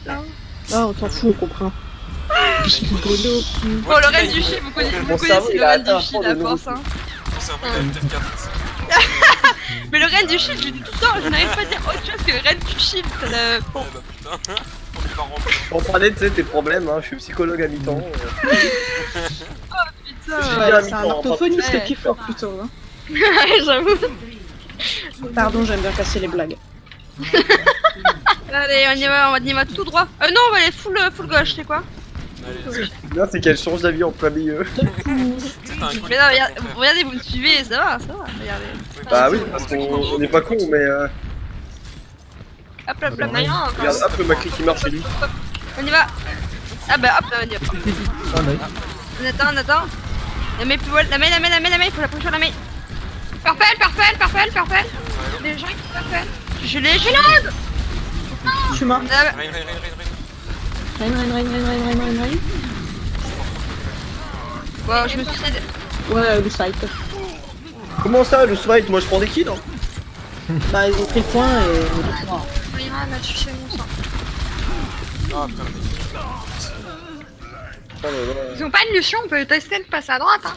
Ah, on s'en fout, on comprend. Bon, le reste du shield, vous connaissez Mon cerveau, c'est il le a reste atteint un du fond shield de à nouveau. force. Hein. Mon cerveau, il a FF4. Mais le reste du shield, je le dis tout le temps, je n'arrive pas à dire autre chose que le reste du shield. Ça ne... Eh bah putain. On est pas rempli. On parlait de tes problèmes, hein. Je suis psychologue à mi-temps. Putain. C'est un orthophoniste Ouais. qui est fort plutôt. Hein. J'avoue. Pardon, j'aime bien casser les blagues. Allez, on y va tout droit. Non, on va aller full gauche, c'est quoi? Allez, Ce qui est bien, c'est qu'elle change d'avis en plein milieu. t'as un Mais non, regardez, vous me suivez, ça va, regardez. Bah oui, parce qu'on n'est pas con, mais Hop, regarde, hop, le Macri qui marche chez lui. on y va. Ah bah hop, on y va. Ah, nice. On attend. La main plus loin, la main, il faut la pousser sur la main. Parfait. Les gens qui s'appellent. Je l'ai. Je suis mort. Ah, Rain. Rain. bon, je me suicide. Ouais, le site. Comment ça, le fight? Moi je prends des kills. Hein. Bah, ils ont pris le point et. Moira m'a tué mon sang. Ah putain, Oh là là. Ils ont pas de Lucio, on peut tester de passer à droite. Hein.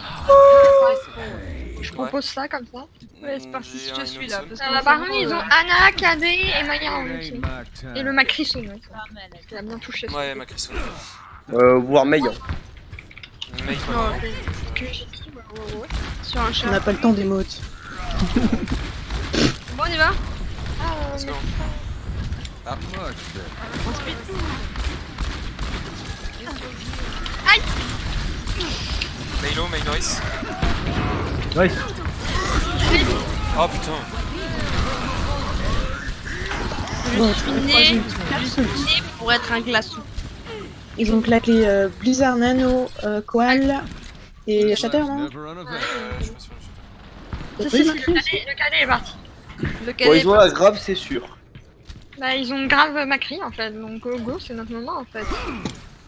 Je propose ça comme ça. Ouais, c'est parti, si je suis là. Parce Par contre, ils ont Anna, KD et Maya en Ain't aussi. my time. Et le Macrisson, ouais. Il a bien touché. Ouais, ma Crisson. Voire May. Hein. Mec, Non, ouais. sur un On chat. n'a pas le temps d'émote. Bon, on y va. Let's go. Much better. On speed. Maylo, May Norris. Nice. Oh putain. Bon, suis je née crois que je suis née pour être un glaçon. ils ont claqué Blizzard Nano, Koal et Shatter, non Never unavailable. Je suis pas sûr. T'as Si, pas si, eu Macri le cadet est parti. Le Bon, cadet. ils ont la grave, c'est sûr. Bah, ils ont grave Macri en fait, donc go, c'est notre moment en fait.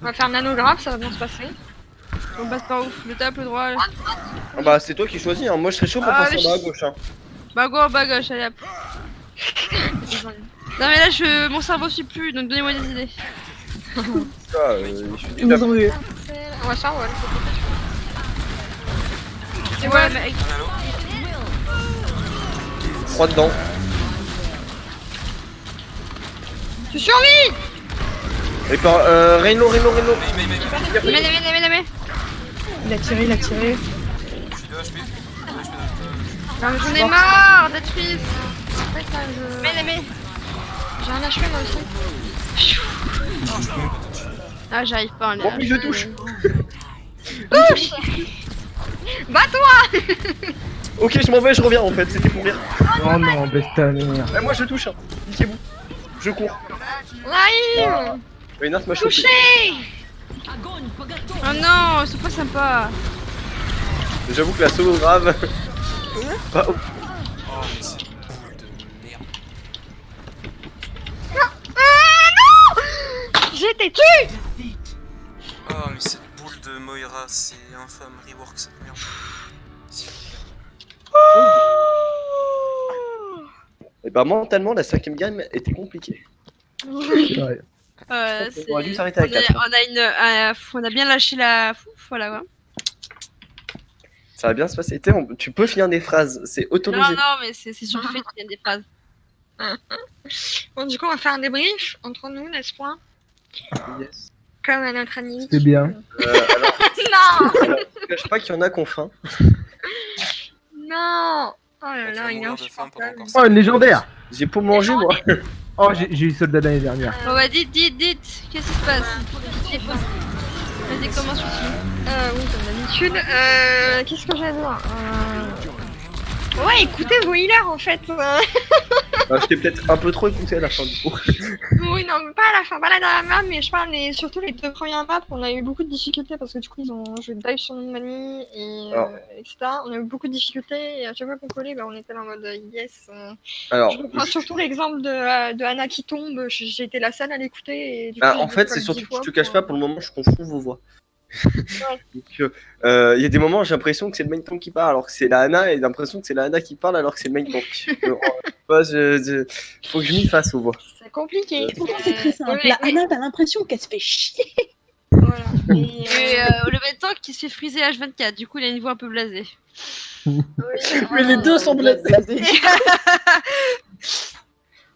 On va faire nano grave, ça va bien se passer. On passe par ouf. Le tape, le droit. Ah bah, c'est toi qui choisis, hein. Moi, je serais chaud pour Ah, passer mais en bas à je- gauche, hein. Bas gauche, bas gauche, allez hop. Non mais là, mon cerveau suit plus, donc donnez-moi des idées. Ça, je suis Ils nous ont eu. On va se faire, ouais. C'est ouais, mais Un anneau. froid dedans. Tu survis. Et par Reyno. Mais. mais. Il a tiré, il a tiré. Je suis 2 HP. 2 HP dans Non, mais J'en ai marre d'être fils. En fait, là, Mais. j'ai un HP moi aussi. Ah, j'arrive pas. Oh, puis je touche. Touche. Bats-toi. Ok, je m'en vais, je reviens en fait, c'était pour rire. Oh non, baisse ta mère. Eh, moi je touche, hein. Niquez-vous. Je cours. Naïm. Reynard m'a chopé. Touché. Oh non, c'est pas sympa. J'avoue que la solo grave. Bah, oh. Oh, mais c'est une boule de merde. J'ai été tué. Oh, mais cette boule de Moira, c'est infâme. Rework cette merde. Et bah, mentalement, la 5ème game était compliquée. Ouais. On aurait dû s'arrêter à 4. On a bien lâché la fouf, voilà. Ouais. Ça va bien se passer. Tu peux finir des phrases, c'est autorisé. Non, mais c'est sur le fait qu'il y a des phrases. Bon, du coup, on va faire un débrief entre nous, n'est-ce pas? Yes. Comme à notre ami. C'était bien. Non. Je cache pas qu'il y en a qu'on faim. Non. Oh là Tu là, vas il est mourir de faim pendant insupportable. encore Oh, une légendaire. J'ai pour manger, moi. Oh, j'ai eu soldat l'année dernière. Bon, bah, dites, qu'est-ce qui se passe? Vas-y, comment suis-tu? Oui, comme d'habitude. Qu'est-ce que j'allais dire Ouais, écoutez vos healers en fait. Je t'ai peut-être un peu trop écouté à la fin du coup. Oui, non, mais pas à la fin, pas la dernière map, mais je parle surtout les 2 premières maps. On a eu beaucoup de difficultés parce que du coup, ils ont joué dive sur notre manie et etc. On a eu beaucoup de difficultés et à chaque fois qu'on collait, bah, on était là en mode yes. Alors, Je reprends surtout l'exemple de Anna qui tombe. J'ai été la seule à l'écouter. Et du coup, en j'ai fait, dû c'est coller surtout 10 que je te fois cache pour- pas, pour le moment, je confonds vos voix. Donc, il y a des moments, j'ai l'impression que c'est le main tank qui parle alors que c'est la Anna, et j'ai l'impression que c'est la Anna qui parle alors que c'est le main tank. Faut que je m'y fasse aux voix. C'est compliqué. Pourtant, c'est très simple. oui, La oui. Anna, t'as l'impression qu'elle se fait chier. Voilà. Et le même temps qui se fait friser H24, du coup, il a une voix un peu blasée. Mais les deux sont blasés.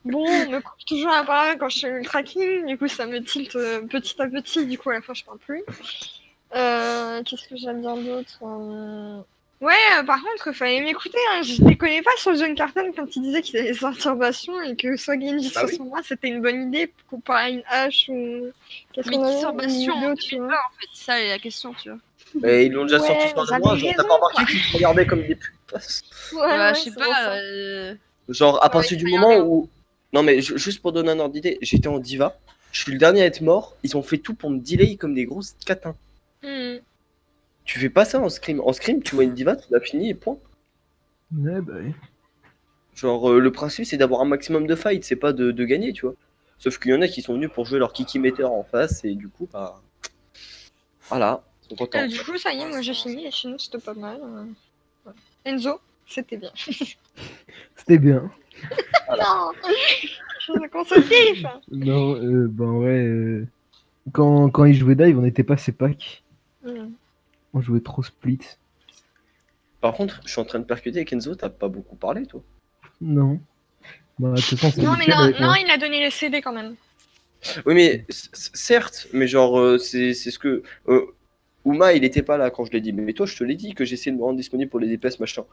Bon, on me coupe toujours la parole quand je fais le tracking, du coup ça me tilte petit à petit, du coup à la fin je parle plus. Qu'est-ce que j'aime bien d'autre Ouais, par contre, il fallait m'écouter, hein. Je déconnais pas sur John Carton quand il disait qu'il allait sortir Bastion et que soit Genji soit son moi, c'était une bonne idée comparé à une hache ou... Qu'est-ce Mais qu'on qui avait, sort une Bastion vidéo, en tu 2020, vois. en fait, c'est ça la question, tu vois. Mais ils l'ont déjà Ouais, sorti par vous le mois, avez genre t'as raison, pas remarqué quoi. qu'ils se regardaient comme des putes. Ouais, je sais c'est pas. pour ça. Genre à partir il du faut y moment aller. où... Non mais juste pour donner un ordre d'idée, j'étais en diva, je suis le dernier à être mort, ils ont fait tout pour me delay comme des grosses catins. Hmm. Tu fais pas ça en scrim. En scrim, tu vois une diva, tu l'as fini et point. Ouais, bah oui. Genre le principe c'est d'avoir un maximum de fight, c'est pas de gagner, tu vois. Sauf qu'il y en a qui sont venus pour jouer leur kiki meter en face et du coup bah... Voilà, ils sont contents. Du coup, ça y est, moi j'ai fini et sinon c'était pas mal. Ouais. Enzo, c'était bien. C'était bien. Non, je suis constructif. Non, ben ouais. Quand ils jouaient dive, on n'était pas CEPAC. Hmm. On jouait trop split. Par contre, je suis en train de percuter avec Enzo, t'as pas beaucoup parlé toi. Non. Bah, de toute façon, c'est Non, mais habituel non, avec moi. non, il a donné les CD quand même. Oui mais certes, mais genre c'est ce que... Uma il était pas là quand je l'ai dit, mais toi je te l'ai dit que j'essayais de me rendre disponible pour les DPS machin.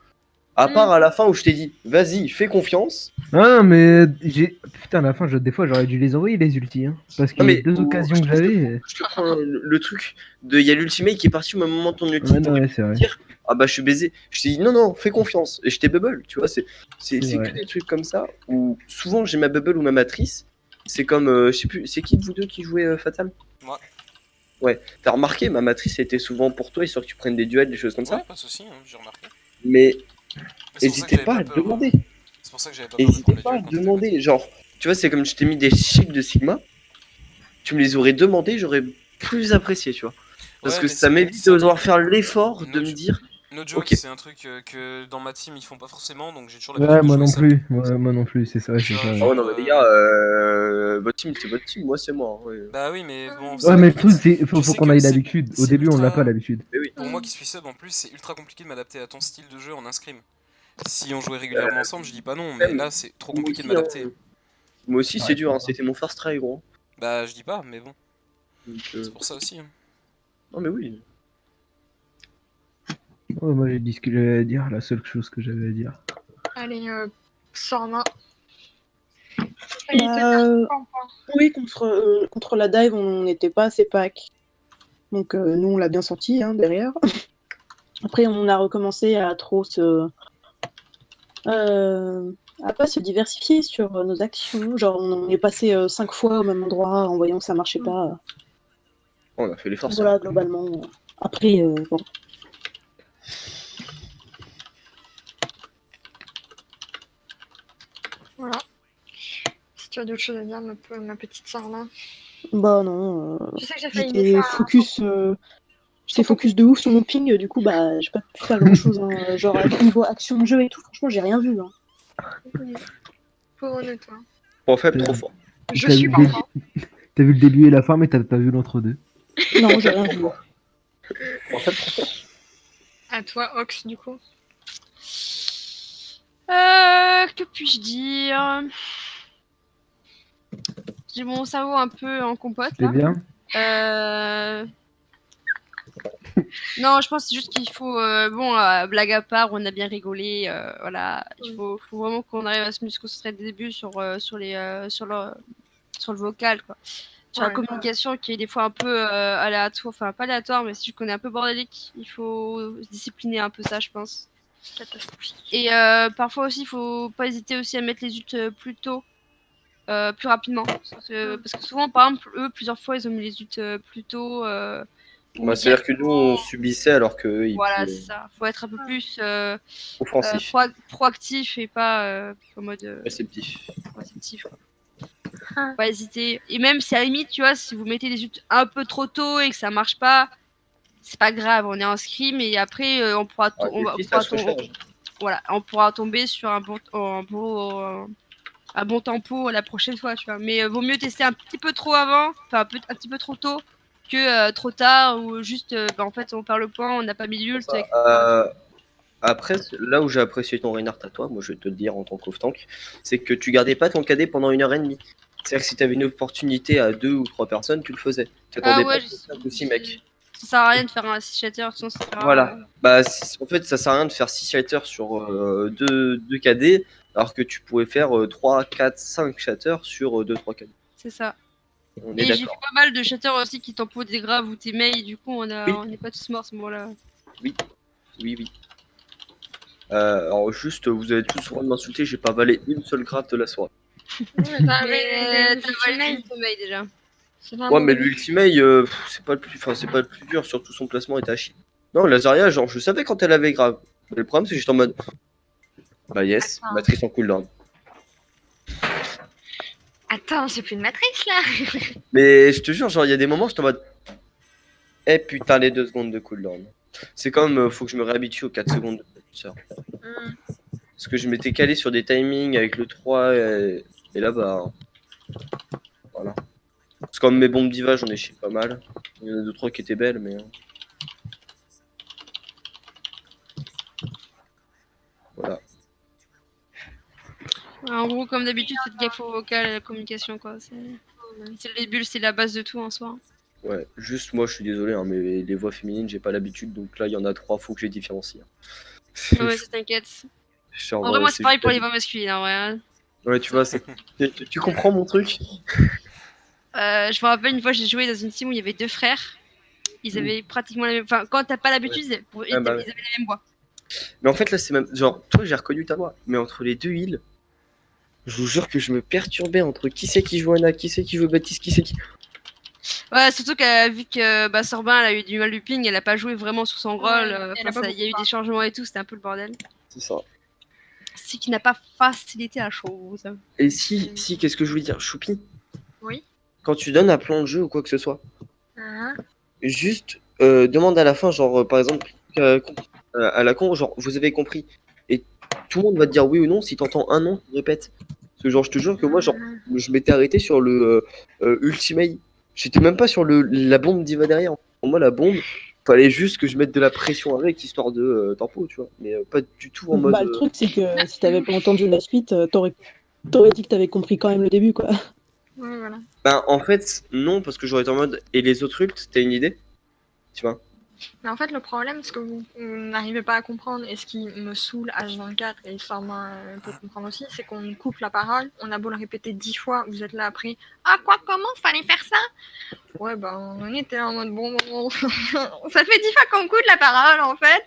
À part à la fin où je t'ai dit, vas-y, fais confiance. Ah, mais j'ai. Putain, à la fin, des fois, j'aurais dû les envoyer les ultis. Hein, parce qu'il Non, y a mais- deux occasions que j'avais. Je te prends le truc de... Il y a l'ultimate qui est parti au même moment de ton ulti. Ouais, non, ouais, c'est vrai. Ah bah je suis baisé. Je t'ai dit non, fais confiance. Et je t'ai bubble, tu vois, c'est vrai. que des trucs comme ça où souvent j'ai ma bubble ou ma matrice c'est comme, je sais plus, c'est qui de vous deux qui jouait Fatal? Moi. Ouais, t'as remarqué, ma matrice était souvent pour toi, histoire que tu prennes des duels, des choses comme Ouais, ça. pas de soucis, hein, j'ai remarqué. Mais C'est pour ça que n'hésitez j'avais pas à peur, demander. C'est pour ça que j'avais pas peur de N'hésitez prendre pas à les duels quand t'étais demander. Genre, tu vois, c'est comme je t'ai mis des chics de Sigma. Tu me les aurais demandé, j'aurais plus apprécié, tu vois. Parce Ouais, que mais ça m'évite c'est de un devoir truc- faire l'effort de No me jo- dire. No joke, Ok. c'est un truc que dans ma team ils font pas forcément, donc j'ai toujours Ouais, l'habitude de moi jouer non seul. plus. Moi non plus, c'est ça, Tu c'est vois, ça. genre, Oh non, mais les gars, votre team, c'est votre team, moi, c'est moi. Ouais. Bah oui, mais bon, Ouais, mais le truc, c'est tu faut sais qu'on que ait c'est- l'habitude. Au c'est début, on l'a ultra- pas l'habitude. Mais oui. Pour moi qui suis sub en plus, c'est ultra compliqué de m'adapter à ton style de jeu en un scrim. Si on jouait régulièrement ensemble, je dis pas non, mais même, là c'est trop moi compliqué de aussi, hein. m'adapter. Moi aussi, c'est dur, hein. C'était mon first try, gros. Bah je dis pas, mais bon, Donc, c'est pour ça aussi. Hein. Non, mais oui. Ouais, moi, j'ai dit ce que j'avais à dire, la seule chose que j'avais à dire. Allez, Sorna. Oui, contre la dive, on n'était pas assez pack. Donc nous, on l'a bien senti hein, derrière. Après, on a recommencé à trop à pas se diversifier sur nos actions. Genre, on est passé 5 fois au même endroit en voyant que ça marchait pas. On a fait l'effort, ça. Voilà, globalement. Après, bon. Voilà. Si tu as d'autres choses à dire, ma petite Sorna. Bah non. Tu sais que j'ai failli J'étais mettre focus. J'étais focus de ouf sur mon ping, du coup, bah, j'ai pas pu faire grand chose. Hein. Genre, niveau action de jeu et tout, franchement, j'ai rien vu. Hein. Pauvre de toi. Trop faible, trop fort. Je T'as suis vu, pas fort. t'as vu le début et la fin, mais t'as pas vu l'entre-deux. Non, j'ai rien vu. À toi, Ox, du coup. Que puis-je dire? J'ai mon cerveau un peu en compote T'es là. bien? Non, je pense que c'est juste qu'il faut, bon, blague à part, on a bien rigolé, voilà. Il faut vraiment qu'on arrive à se mieux se concentrer dès le début sur le vocal, quoi. Sur la Ouais. communication qui est des fois un peu aléatoire, enfin pas aléatoire, mais si je connais un peu bordélique, il faut se discipliner un peu ça, je pense. Catastrophique. Et parfois aussi, il faut pas hésiter aussi à mettre les ults plus tôt, plus rapidement. Parce que souvent, par exemple, eux, plusieurs fois, ils ont mis les ults plus tôt. Bah, c'est-à-dire que nous, on subissait alors que ils Voilà, pouvaient c'est ça. Faut être un peu plus offensif, proactif et pas en mode réceptif. réceptif. Quoi. Faut pas hésiter. Et même si à la limite, tu vois, si vous mettez les ults un peu trop tôt et que ça marche pas, c'est pas grave. On est en scrim et après, on pourra, Ouais, on puis pourra ça se recharge. voilà, on pourra tomber sur un bon tempo la prochaine fois, tu vois. Mais vaut mieux tester un petit peu trop avant, enfin un petit peu trop tôt que trop tard ou juste en fait on perd le point, on n'a pas mis l'ult. Après, là où j'ai apprécié ton Reinhardt à toi, moi je vais te le dire en tant qu'off-tank, c'est que tu gardais pas ton KD pendant 1h30. C'est-à-dire que si t'avais une opportunité à 2 ou 3 personnes, tu le faisais. T'attendais pas ouais, à ça aussi, mec. Ça sert à rien de faire un 6 shatter, sinon ça sert à Voilà. rien. Bah, en fait, ça sert à rien de faire 6 shatters sur 2 KD, alors que tu pouvais faire 3, 4, 5 shatters sur 2-3 KD. C'est ça. On est Et j'ai fait d'accord. pas mal de shatters aussi qui tempo des graves ou tes mails, du coup on n'est pas tous morts à ce moment-là. Oui, oui. Alors juste, vous avez tous le droit de m'insulter, j'ai pas valé une seule grave de la soirée. Mais t'as validé ton mail déjà. Ouais, mais l'ultimate, c'est pas le plus, enfin, c'est pas le plus dur, surtout son placement était à chier. Non, Lazaria, genre, je savais quand elle avait grave. Mais le problème, c'est que j'étais en mode. Bah, yes, matrice en cooldown. Attends, c'est plus une matrice là. Mais je te jure, genre, il y a des moments, j'étais en mode. Eh putain, les 2 secondes de cooldown. C'est comme, faut que je me réhabitue aux 4 secondes de ça. Parce que je m'étais calé sur des timings avec le 3 et là, bah. Voilà. C'est comme mes bombes diva, j'en ai chié pas mal. Il y en a 2-3 qui étaient belles, mais. Voilà. En gros, comme d'habitude, faites gaffe au vocal et à la communication, quoi. C'est les bulles, c'est la base de tout en soi. Ouais, juste moi je suis désolé, hein, mais les voix féminines j'ai pas l'habitude, donc là il y en a 3, faut que j'ai différencie. Hein. Ouais, ça t'inquiète. Genre, En vrai, moi, c'est pareil juste- pour les voix masculines, en vrai. Hein. Ouais, tu vois, tu comprends mon truc? Je me rappelle une fois, j'ai joué dans une team où il y avait 2 frères. Ils avaient pratiquement la même. Enfin, quand t'as pas l'habitude, ils bah avaient la même voix. Mais en fait là c'est même, genre, toi j'ai reconnu ta voix, mais entre les deux heals, Je vous jure que je me perturbais entre qui c'est qui joue Anna, qui c'est qui joue Baptiste, qui c'est qui. Ouais, surtout qu'elle vu que bah, Sorbin elle a eu du mal du ping, elle a pas joué vraiment sur son rôle. elle a pas Il y a eu beaucoup des changements et tout, c'était un peu le bordel. C'est ça. Ce qui n'a pas facilité la chose. Et si, qu'est-ce que je voulais dire, Choupi? Oui. Quand tu donnes un plan de jeu ou quoi que ce soit, Ah, juste demande à la fin, genre par exemple, à la con, genre vous avez compris. Et tout le monde va te dire oui ou non, si t'entends un non, tu répètes. Parce que genre, je te jure que moi, genre, je m'étais arrêté sur le Ultimate. J'étais même pas sur la bombe d'Iva derrière. Pour moi, la bombe, fallait juste que je mette de la pression avec, histoire de tempo, tu vois. Mais pas du tout en mode. Bah, le truc, c'est que si t'avais pas entendu la suite, t'aurais dit que t'avais compris quand même le début, quoi. ouais, voilà. Ben, en fait, non, parce que j'aurais été en mode. Et les autres ults, t'as une idée? Tu vois? Mais en fait, le problème, c'est que vous n'arrivez pas à comprendre, et ce qui me saoule H24, et sûrement peut comprendre aussi, c'est qu'on coupe la parole, on a beau le répéter 10 fois, vous êtes là après, ah quoi, comment, fallait faire ça? Ouais, ben, on était en mode, bon, ça fait 10 fois qu'on coupe la parole, en fait,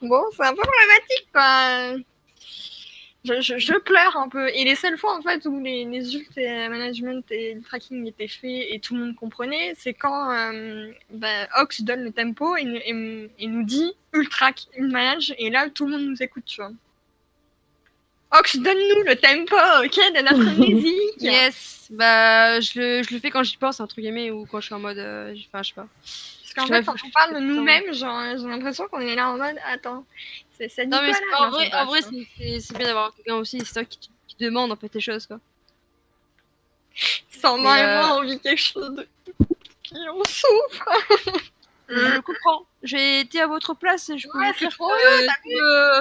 bon, c'est un peu problématique, quoi. Je pleure un peu. Et les seules fois en fait où les ults et management et le tracking étaient faits et tout le monde comprenait, c'est quand Ox donne le tempo et nous dit ultrack, manage, et là tout le monde nous écoute, tu vois. Ox, donne-nous le tempo, ok, de notre musique. Yes, bah je le fais quand j'y pense entre guillemets ou quand je suis en mode, enfin je sais pas. Parce qu'en fait, quand on parle de nous-mêmes, genre, j'ai l'impression qu'on est là en mode, attends, c'est Non mais Nicolas, en vrai c'est bien d'avoir quelqu'un aussi, c'est toi qui demande en fait les choses quoi. Sans vraiment envie quelque chose de qui on souffre. Je comprends. J'ai été à votre place et je peux Ouais, vous c'est dire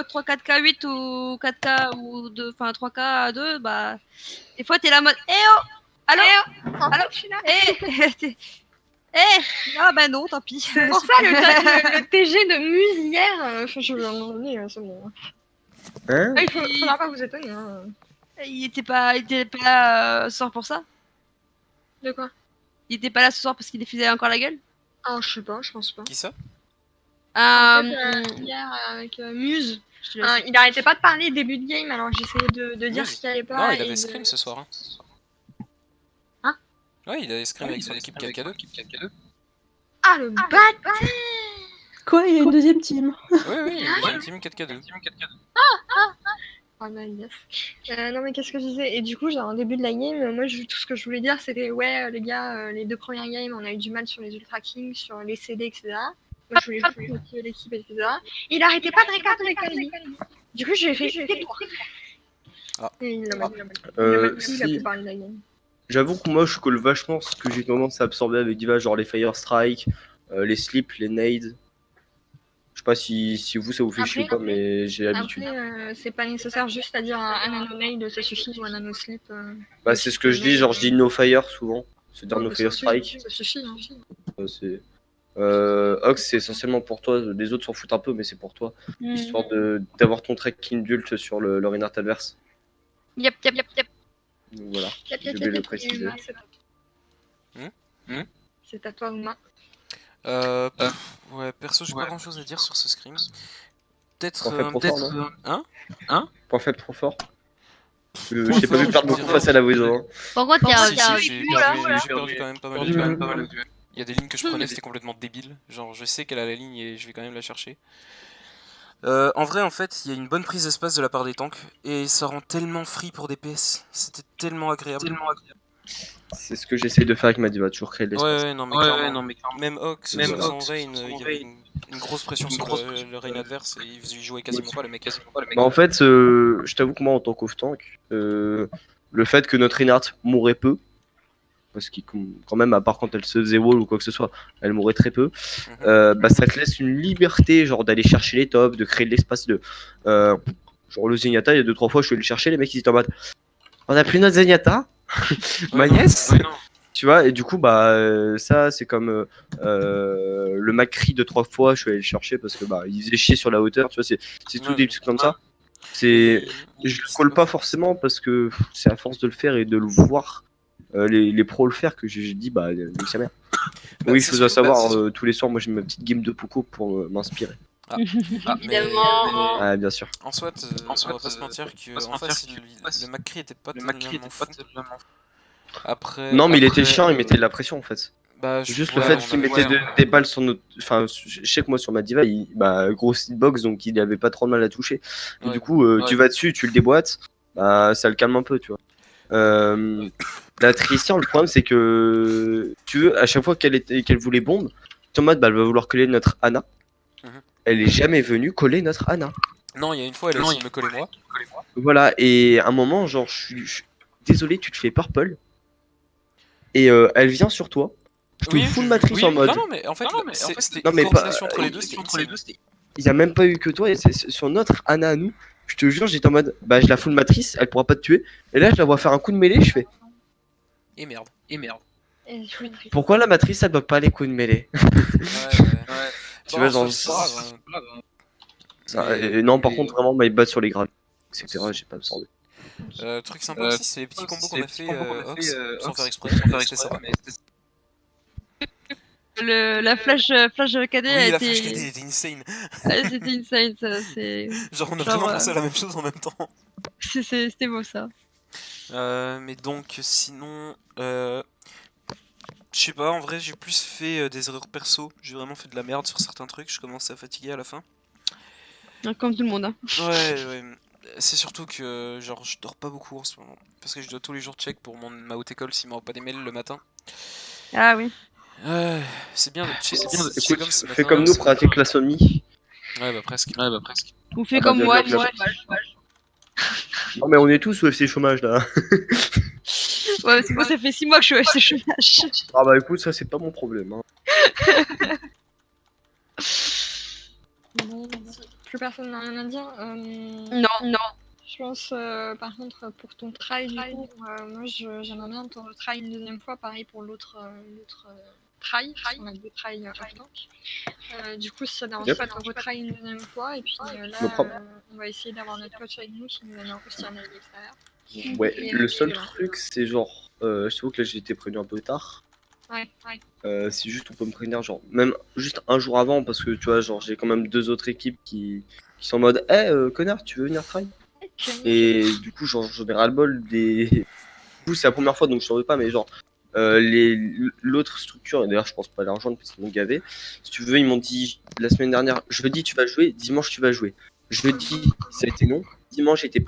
trop que 3-4K8 ou 4K ou 3K2, bah des fois t'es là en mode oh allô Alors, je suis là. Ah bah non, tant pis. C'est pour ça le TG de Muse hier, je vais en donner, c'est bon. Hein? Il faudra pas vous étonner. Hein. Il était pas là ce soir pour ça. De quoi? Il était pas là ce soir parce qu'il défisait encore la gueule. Ah, je sais pas, je pense pas. Qui ça? En fait, hier avec Muse, il arrêtait pas de parler début de game, alors j'essayais de dire ce qui allait pas. Non, il avait scrim ce soir. Hein? Ouais, il avait scrim avec son équipe 4K2. Ah, le bâtard! Quoi, il y a une deuxième team? Oui, il y a une team 4K2. Oh non, yes. Non mais qu'est-ce que je disais? Et du coup, genre en début de la game, moi tout ce que je voulais dire c'était ouais les gars, les 2 premières games on a eu du mal sur les ultra kings, sur les CD, etc. Moi je voulais motiver l'équipe, etc. Et il arrêtait pas de regarder les Kali. Du coup j'ai fait toi. Ah. Et il l'a mal Si. il a pu parler de la game. J'avoue que moi je colle vachement ce que j'ai tendance à absorber avec Diva, genre les Fire Strike, les slips, les nades. Je sais pas si vous ça vous fait chier ou pas, mais j'ai l'habitude. Après, c'est pas nécessaire juste à dire un nano nade, ça suffit, ou un nano slip. Bah c'est ce que je dis, genre je dis no fire souvent, c'est-à-dire no fire strike. Ça suffit, hein. Ox c'est essentiellement pour toi, les autres s'en foutent un peu mais c'est pour toi, histoire d'avoir ton tracking d'ult sur le Reinhardt adverse. Yep. Donc voilà, j'ai oublié de le préciser. C'est à toi, Ouma. Ouais, perso, j'ai pas grand chose à dire sur ce scrim. Peut-être. Point faible trop fort, non? Hein? Point faible trop fort. Je t'ai pas vu perdre beaucoup face à la Voizo. Par contre, J'ai perdu quand même pas mal de duels. Il y a des lignes que je prenais, c'était complètement débile. Genre, je sais qu'elle a la ligne et je vais quand même la chercher. En vrai, en fait, il y a une bonne prise d'espace de la part des tanks et ça rend tellement free pour des PS. C'était tellement agréable. C'est ce que j'essaye de faire avec ma Diva, toujours créer de l'espace. Ouais, non, mais clairement. Même Ox, sans Vayne, il y avait une grosse pression sur le Rain adverse et il jouait quasiment pas le mec. Bah en fait, je t'avoue que moi en tant qu'off-tank, le fait que notre Reinhardt mourait peu, parce qu'il quand même, à part quand elle se faisait wall ou quoi que ce soit, elle mourait très peu, bah ça te laisse une liberté, genre d'aller chercher les tops, de créer de l'espace, genre le Zenyatta, il y a 2-3 fois je suis allé le chercher, les mecs ils étaient en mode on a pris notre Zenyatta, ma nièce, tu vois, et du coup bah ça c'est comme le Macri 2-3 fois je suis allé le chercher parce que bah il faisait chier sur la hauteur, tu vois, c'est tout des trucs comme ça. Je le colle pas forcément parce que c'est à force de le faire et de le voir les pros le faire que j'ai dit bah sa mère. Oui, je dois savoir tous les soirs moi j'ai ma petite game de Poco pour m'inspirer. Évidemment. Ah, bien sûr. En soit, on va pas se mentir que en face, le McCree était pas tellement fou. Après, Non, mais il était chiant, il mettait de la pression en fait. bah, Juste ouais, le fait on qu'il avait- mettait des balles sur notre. Enfin, je sais que moi sur ma diva, grosse hitbox donc il avait pas trop de mal à toucher. Et Ouais. du coup, tu vas dessus, tu le déboîtes, bah ça le calme un peu, tu vois. La Tristian, le problème c'est que tu veux, à chaque fois qu'elle voulait bombe, tu es en mode bah, elle va vouloir coller notre Ana. Mhm. Elle est jamais venue coller notre Ana. Non, il y a une fois, elle a essayé de me coller moi. Voilà, et à un moment, genre, je suis désolé, tu te fais purple. Et elle vient sur toi. Je te full matrice en mode. Non, mais en fait, c'était Non, une mais coordination pas- entre les deux, c'était insane. Il y a même pas eu que toi, et c'est sur notre Ana à nous. Je te jure, j'étais en mode, bah je la full matrice, elle pourra pas te tuer. Et là, je la vois faire un coup de mêlée, je fais, Et merde. Et je suis triste. pourquoi la matrice, elle doit pas aller coup de mêlée? Ouais. Tu vois, genre, c'est pas grave, hein. ça, Mais- et non, par contre, vraiment, my bad sur les grades, etc. J'ai pas besoin de. Truc sympa aussi, c'est les petits combos qu'on a fait Ox, sans faire exprès, c'était ça. La flash KD Oui, a la été... flash KD était insane. C'était insane, ça. C'est... Genre, on a Genre, vraiment pensé à la même chose en même temps. C'était beau, ça. Mais donc, sinon, je sais pas, en vrai, j'ai plus fait des erreurs perso. J'ai vraiment fait de la merde sur certains trucs. Je commençais à fatiguer à la fin. Comme tout le monde. Hein. Ouais. C'est surtout que, genre, je dors pas beaucoup en ce moment. Parce que je dois tous les jours check pour ma haute école s'il m'envoie pas des mails le matin. Ah oui. C'est bien de check. Écoute, comme ce fais matin, comme nous, c'est- pratique l'insomnie. Ouais, bah presque. Ou fait Ah bah, comme bien, moi, bien, moi. Non, mais on est tous au FC chômage là. Ouais, parce que moi, ça fait 6 mois que je suis au chômage. Ah bah écoute, ça c'est pas mon problème. Hein. Bon, plus personne n'a rien à dire. Non. Je pense, par contre, pour ton try, du coup, moi j'aimerais bien te retry une deuxième fois, pareil pour l'autre try, parce qu'on a deux try off-tank. Du coup, si ça dérange Yep. pas, te retry une deuxième fois, et puis là, No problem. on va essayer d'avoir notre coach avec nous qui nous donne aussi un avis extérieur. Ouais, Et le seul voilà. truc c'est genre, je t'avoue que là j'ai été prévenu un peu tard. Ouais. C'est juste on peut me prévenir genre même juste un jour avant parce que tu vois genre j'ai quand même deux autres équipes qui sont en mode connard tu veux venir try et du coup genre j'en ai ras le bol des du coup c'est la première fois donc je t'en veux pas mais genre l'autre structure et d'ailleurs je pense pas les rejoindre parce qu'ils m'ont gavé si tu veux ils m'ont dit la semaine dernière jeudi tu vas jouer dimanche tu vas jouer jeudi ça a été non dimanche j'ai été